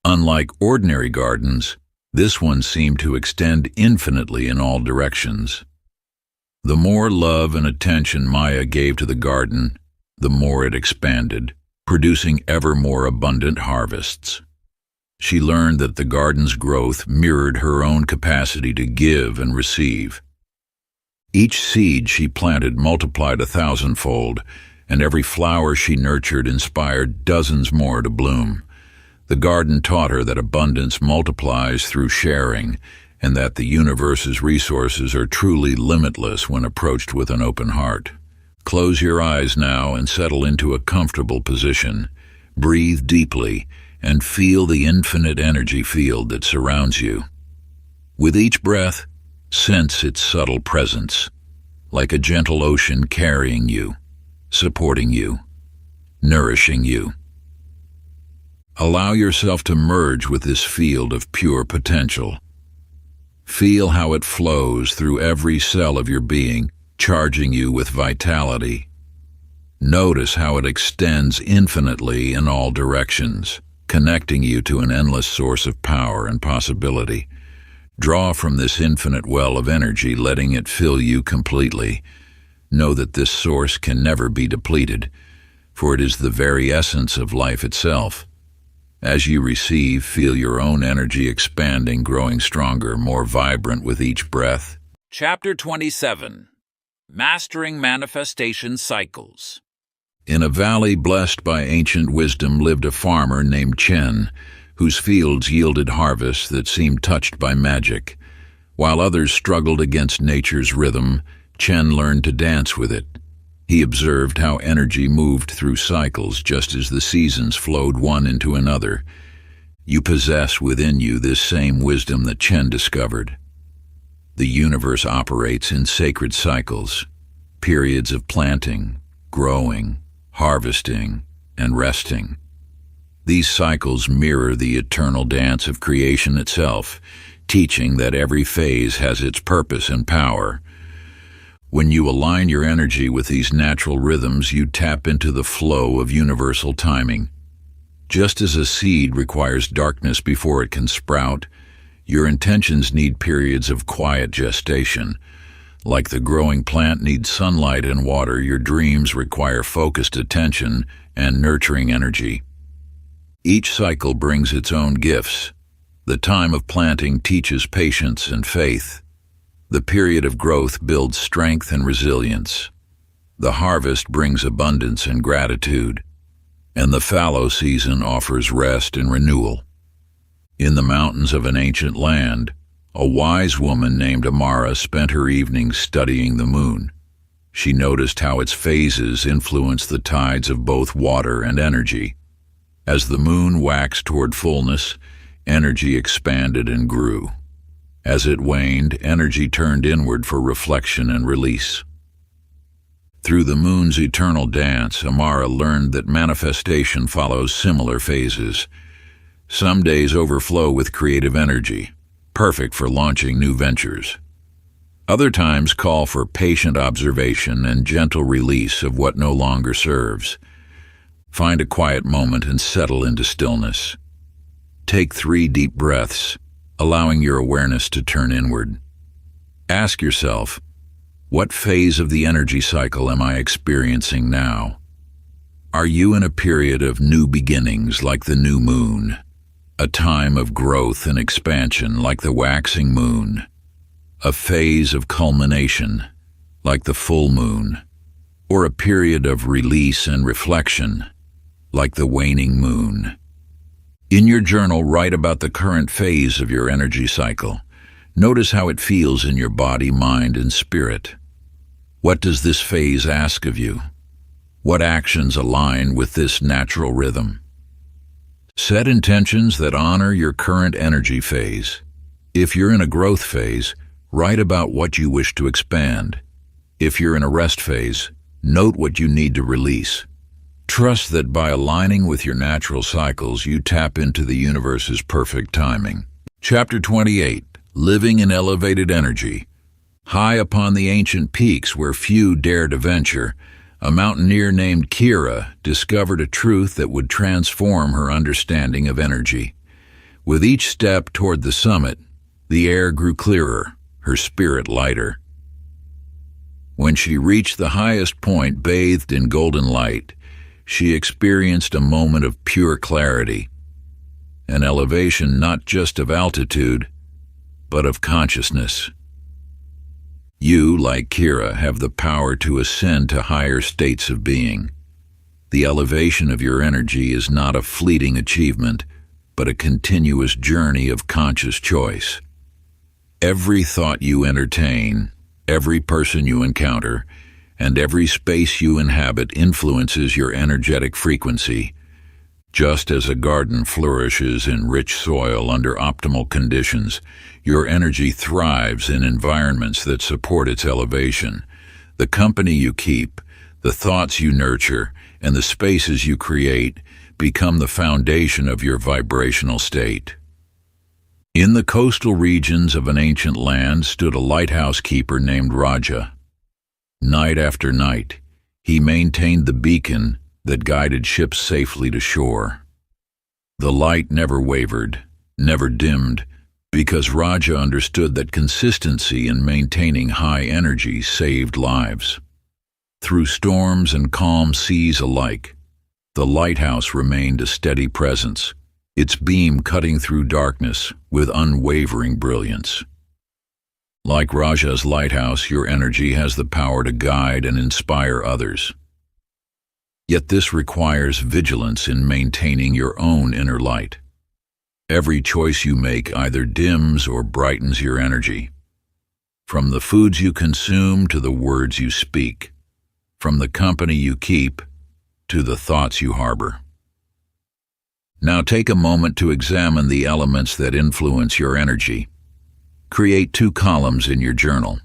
Unlike ordinary gardens, this one seemed to extend infinitely in all directions. The more love and attention Maya gave to the garden, the more it expanded, producing ever more abundant harvests. She learned that the garden's growth mirrored her own capacity to give and receive. Each seed she planted multiplied 1,000-fold, and every flower she nurtured inspired dozens more to bloom. The garden taught her that abundance multiplies through sharing, and that the universe's resources are truly limitless when approached with an open heart. Close your eyes now and settle into a comfortable position. Breathe deeply and feel the infinite energy field that surrounds you. With each breath, sense its subtle presence, like a gentle ocean carrying you, supporting you, nourishing you. Allow yourself to merge with this field of pure potential. Feel how it flows through every cell of your being, charging you with vitality. Notice how it extends infinitely in all directions, connecting you to an endless source of power and possibility. Draw from this infinite well of energy, letting it fill you completely. Know that this source can never be depleted, for it is the very essence of life itself. As you receive, feel your own energy expanding, growing stronger, more vibrant with each breath. Chapter 27. Mastering Manifestation Cycles. In a valley blessed by ancient wisdom lived a farmer named Chen, whose fields yielded harvests that seemed touched by magic. While others struggled against nature's rhythm, Chen learned to dance with it. He observed how energy moved through cycles just as the seasons flowed one into another. You possess within you this same wisdom that Chen discovered. The universe operates in sacred cycles, periods of planting, growing, harvesting, and resting. These cycles mirror the eternal dance of creation itself, teaching that every phase has its purpose and power. When you align your energy with these natural rhythms, you tap into the flow of universal timing. Just as a seed requires darkness before it can sprout, your intentions need periods of quiet gestation. Like the growing plant needs sunlight and water, your dreams require focused attention and nurturing energy. Each cycle brings its own gifts. The time of planting teaches patience and faith. The period of growth builds strength and resilience. The harvest brings abundance and gratitude, and the fallow season offers rest and renewal. In the mountains of an ancient land, a wise woman named Amara spent her evenings studying the moon. She noticed how its phases influenced the tides of both water and energy. As the moon waxed toward fullness, energy expanded and grew. As it waned, energy turned inward for reflection and release. Through the moon's eternal dance, Amara learned that manifestation follows similar phases. Some days overflow with creative energy, perfect for launching new ventures. Other times call for patient observation and gentle release of what no longer serves. Find a quiet moment and settle into stillness. Take 3 deep breaths, allowing your awareness to turn inward. Ask yourself, what phase of the energy cycle am I experiencing now? Are you in a period of new beginnings like the new moon? A time of growth and expansion like the waxing moon? A phase of culmination like the full moon? Or a period of release and reflection like the waning moon? In your journal, write about the current phase of your energy cycle. Notice how it feels in your body, mind, and spirit. What does this phase ask of you? What actions align with this natural rhythm? Set intentions that honor your current energy phase. If you're in a growth phase, write about what you wish to expand. If you're in a rest phase, note what you need to release. Trust that by aligning with your natural cycles, you tap into the universe's perfect timing. Chapter 28. Living in Elevated Energy. High upon the ancient peaks where few dare to venture, a mountaineer named Kira discovered a truth that would transform her understanding of energy. With each step toward the summit, the air grew clearer, her spirit lighter. When she reached the highest point bathed in golden light, she experienced a moment of pure clarity, an elevation not just of altitude, but of consciousness. You, like Kira, have the power to ascend to higher states of being. The elevation of your energy is not a fleeting achievement, but a continuous journey of conscious choice. Every thought you entertain, every person you encounter, and every space you inhabit influences your energetic frequency. Just as a garden flourishes in rich soil under optimal conditions, your energy thrives in environments that support its elevation. The company you keep, the thoughts you nurture, and the spaces you create become the foundation of your vibrational state. In the coastal regions of an ancient land stood a lighthouse keeper named Raja. Night after night, he maintained the beacon that guided ships safely to shore. The light never wavered, never dimmed, because Raja understood that consistency in maintaining high energy saved lives. Through storms and calm seas alike, the lighthouse remained a steady presence, its beam cutting through darkness with unwavering brilliance. Like Raja's lighthouse, your energy has the power to guide and inspire others. Yet this requires vigilance in maintaining your own inner light. Every choice you make either dims or brightens your energy. From the foods you consume to the words you speak, from the company you keep to the thoughts you harbor. Now take a moment to examine the elements that influence your energy. Create 2 columns in your journal.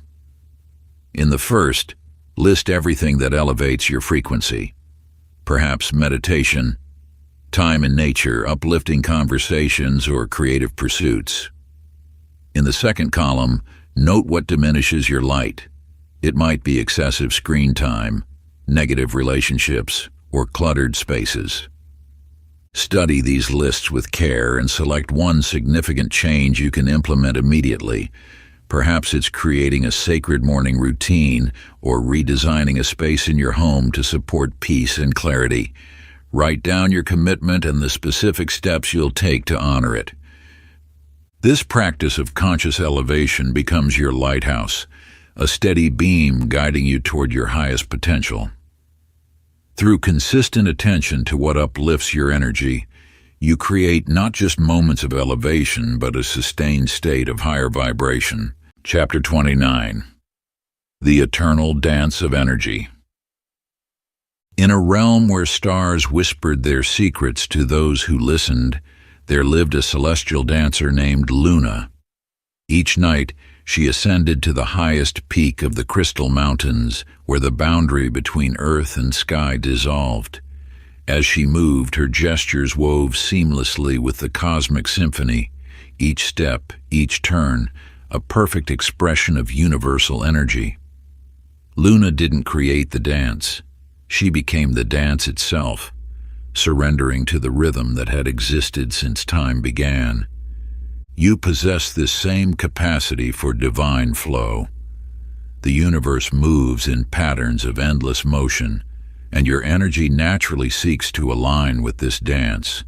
In the first, list everything that elevates your frequency. Perhaps meditation, time in nature, uplifting conversations, or creative pursuits. In the second column, note what diminishes your light. It might be excessive screen time, negative relationships, or cluttered spaces. Study these lists with care and select one significant change you can implement immediately. Perhaps it's creating a sacred morning routine or redesigning a space in your home to support peace and clarity. Write down your commitment and the specific steps you'll take to honor it. This practice of conscious elevation becomes your lighthouse, a steady beam guiding you toward your highest potential. Through consistent attention to what uplifts your energy, you create not just moments of elevation, but a sustained state of higher vibration. Chapter 29. The Eternal Dance of Energy. In a realm where stars whispered their secrets to those who listened, there lived a celestial dancer named Luna. Each night, she ascended to the highest peak of the Crystal Mountains, where the boundary between earth and sky dissolved. As she moved, her gestures wove seamlessly with the cosmic symphony, each step, each turn, a perfect expression of universal energy. Luna didn't create the dance. She became the dance itself, surrendering to the rhythm that had existed since time began. You possess this same capacity for divine flow. The universe moves in patterns of endless motion, and your energy naturally seeks to align with this dance.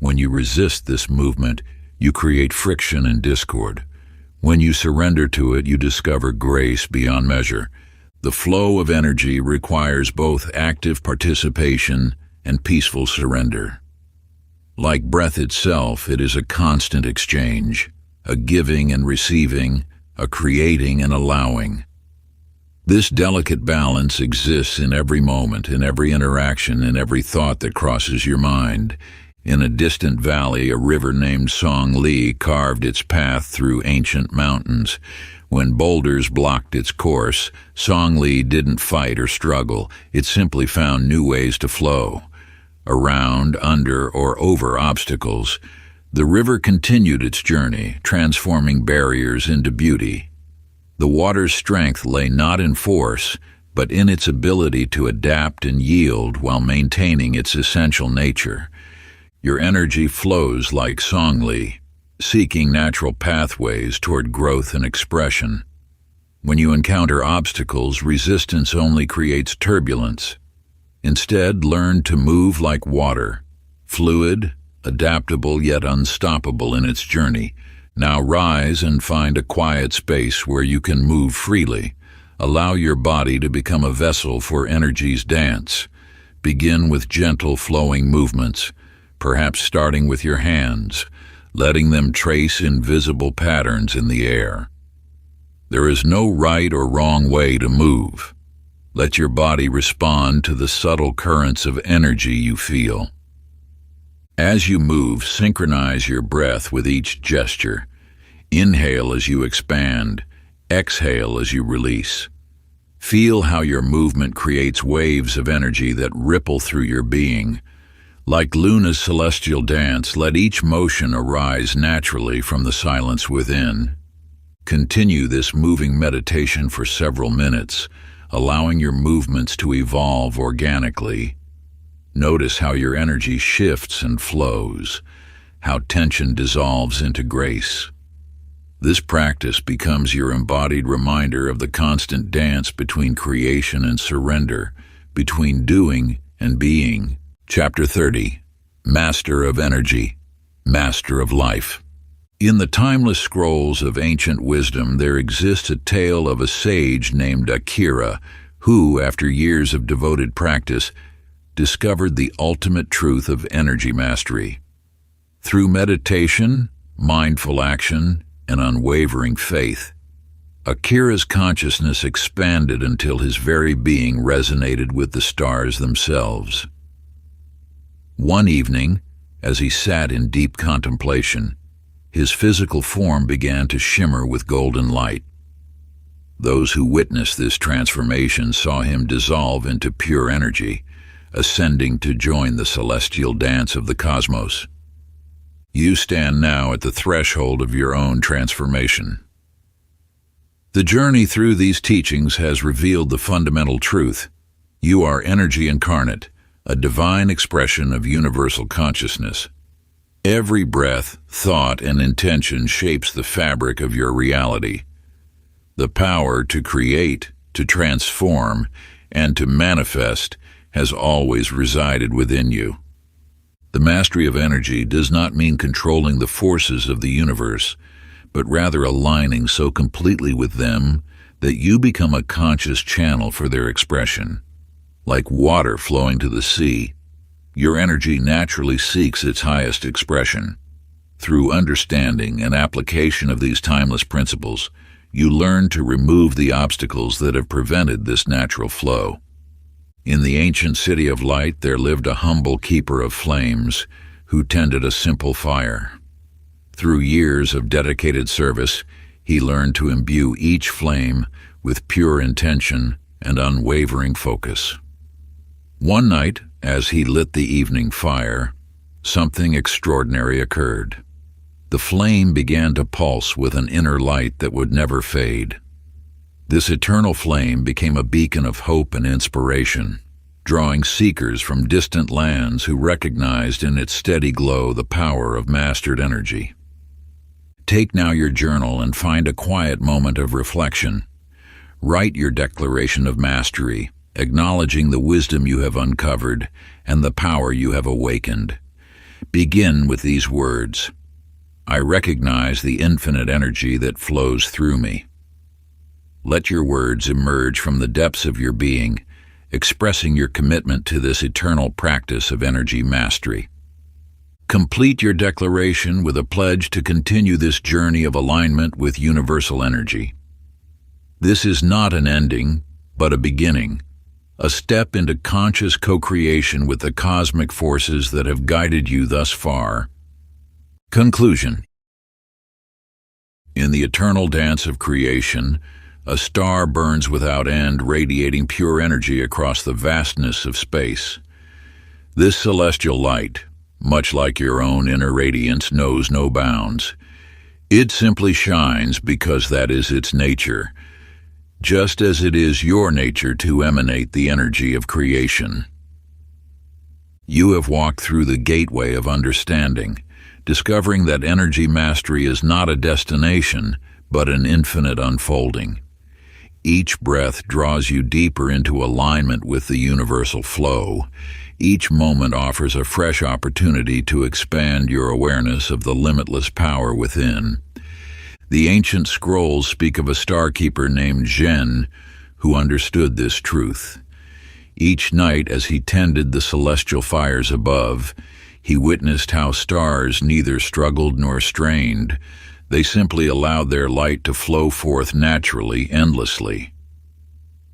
When you resist this movement, you create friction and discord. When you surrender to it, you discover grace beyond measure. The flow of energy requires both active participation and peaceful surrender. Like breath itself, it is a constant exchange, a giving and receiving, a creating and allowing. This delicate balance exists in every moment, in every interaction, in every thought that crosses your mind. In a distant valley, a river named Song Li carved its path through ancient mountains. When boulders blocked its course, Song Li didn't fight or struggle. It simply found new ways to flow. Around, under, or over obstacles, the river continued its journey, transforming barriers into beauty. The water's strength lay not in force, but in its ability to adapt and yield while maintaining its essential nature. Your energy flows like Song Li, seeking natural pathways toward growth and expression. When you encounter obstacles, resistance only creates turbulence. Instead, learn to move like water, fluid, adaptable yet unstoppable in its journey. Now rise and find a quiet space where you can move freely. Allow your body to become a vessel for energy's dance. Begin with gentle flowing movements, perhaps starting with your hands, letting them trace invisible patterns in the air. There is no right or wrong way to move. Let your body respond to the subtle currents of energy you feel. As you move, synchronize your breath with each gesture. Inhale as you expand, exhale as you release. Feel how your movement creates waves of energy that ripple through your being. Like Luna's celestial dance, let each motion arise naturally from the silence within. Continue this moving meditation for several minutes, allowing your movements to evolve organically. Notice how your energy shifts and flows, how tension dissolves into grace. This practice becomes your embodied reminder of the constant dance between creation and surrender, between doing and being. Chapter 30. Master of Energy, Master of Life. In the timeless scrolls of ancient wisdom, there exists a tale of a sage named Akira, who, after years of devoted practice, discovered the ultimate truth of energy mastery. Through meditation, mindful action, and unwavering faith, Akira's consciousness expanded until his very being resonated with the stars themselves. One evening, as he sat in deep contemplation, his physical form began to shimmer with golden light. Those who witnessed this transformation saw him dissolve into pure energy, ascending to join the celestial dance of the cosmos. You stand now at the threshold of your own transformation. The journey through these teachings has revealed the fundamental truth. You are energy incarnate, a divine expression of universal consciousness. Every breath, thought, and intention shapes the fabric of your reality. The power to create, to transform, and to manifest has always resided within you. The mastery of energy does not mean controlling the forces of the universe, but rather aligning so completely with them that you become a conscious channel for their expression. Like water flowing to the sea, your energy naturally seeks its highest expression. Through understanding and application of these timeless principles, you learn to remove the obstacles that have prevented this natural flow. In the ancient city of light, there lived a humble keeper of flames who tended a simple fire. Through years of dedicated service, he learned to imbue each flame with pure intention and unwavering focus. One night, as he lit the evening fire, something extraordinary occurred. The flame began to pulse with an inner light that would never fade. This eternal flame became a beacon of hope and inspiration, drawing seekers from distant lands who recognized in its steady glow the power of mastered energy. Take now your journal and find a quiet moment of reflection. Write your declaration of mastery, acknowledging the wisdom you have uncovered and the power you have awakened. Begin with these words: I recognize the infinite energy that flows through me. Let your words emerge from the depths of your being, expressing your commitment to this eternal practice of energy mastery. Complete your declaration with a pledge to continue this journey of alignment with universal energy. This is not an ending, but a beginning, a step into conscious co-creation with the cosmic forces that have guided you thus far. Conclusion. In the eternal dance of creation, a star burns without end, radiating pure energy across the vastness of space. This celestial light, much like your own inner radiance, knows no bounds. It simply shines because that is its nature, just as it is your nature to emanate the energy of creation. You have walked through the gateway of understanding, discovering that energy mastery is not a destination, but an infinite unfolding. Each breath draws you deeper into alignment with the universal flow. Each moment offers a fresh opportunity to expand your awareness of the limitless power within. The ancient scrolls speak of a star-keeper named Zhen who understood this truth. Each night, as he tended the celestial fires above, he witnessed how stars neither struggled nor strained. They simply allowed their light to flow forth naturally, endlessly.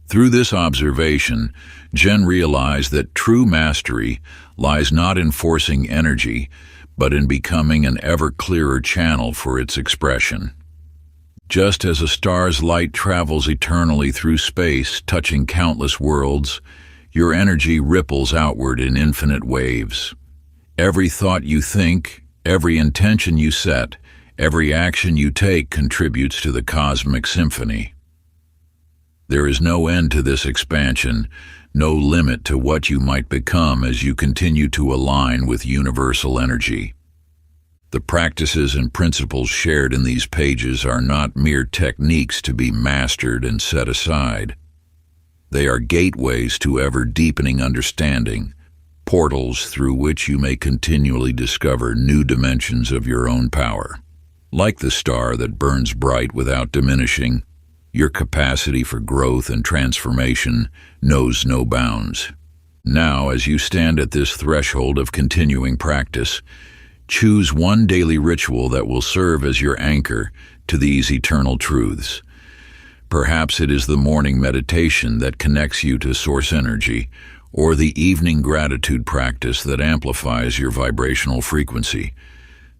Through this observation, Zhen realized that true mastery lies not in forcing energy, but in becoming an ever clearer channel for its expression. Just as a star's light travels eternally through space, touching countless worlds, your energy ripples outward in infinite waves. Every thought you think, every intention you set, every action you take contributes to the cosmic symphony. There is no end to this expansion, no limit to what you might become as you continue to align with universal energy. The practices and principles shared in these pages are not mere techniques to be mastered and set aside. They are gateways to ever-deepening understanding, portals through which you may continually discover new dimensions of your own power. Like the star that burns bright without diminishing, your capacity for growth and transformation knows no bounds. Now, as you stand at this threshold of continuing practice, choose one daily ritual that will serve as your anchor to these eternal truths. Perhaps it is the morning meditation that connects you to source energy, or the evening gratitude practice that amplifies your vibrational frequency.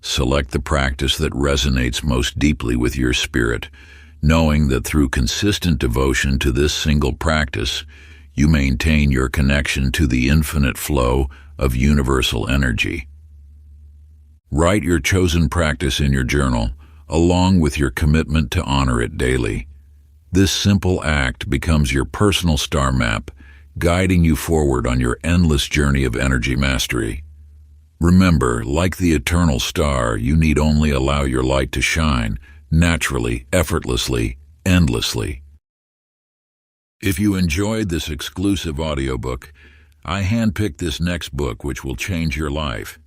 Select the practice that resonates most deeply with your spirit, knowing that through consistent devotion to this single practice, you maintain your connection to the infinite flow of universal energy. Write your chosen practice in your journal, along with your commitment to honor it daily. This simple act becomes your personal star map, guiding you forward on your endless journey of energy mastery. Remember, like the eternal star, you need only allow your light to shine, naturally, effortlessly, endlessly. If you enjoyed this exclusive audiobook, I handpicked this next book which will change your life.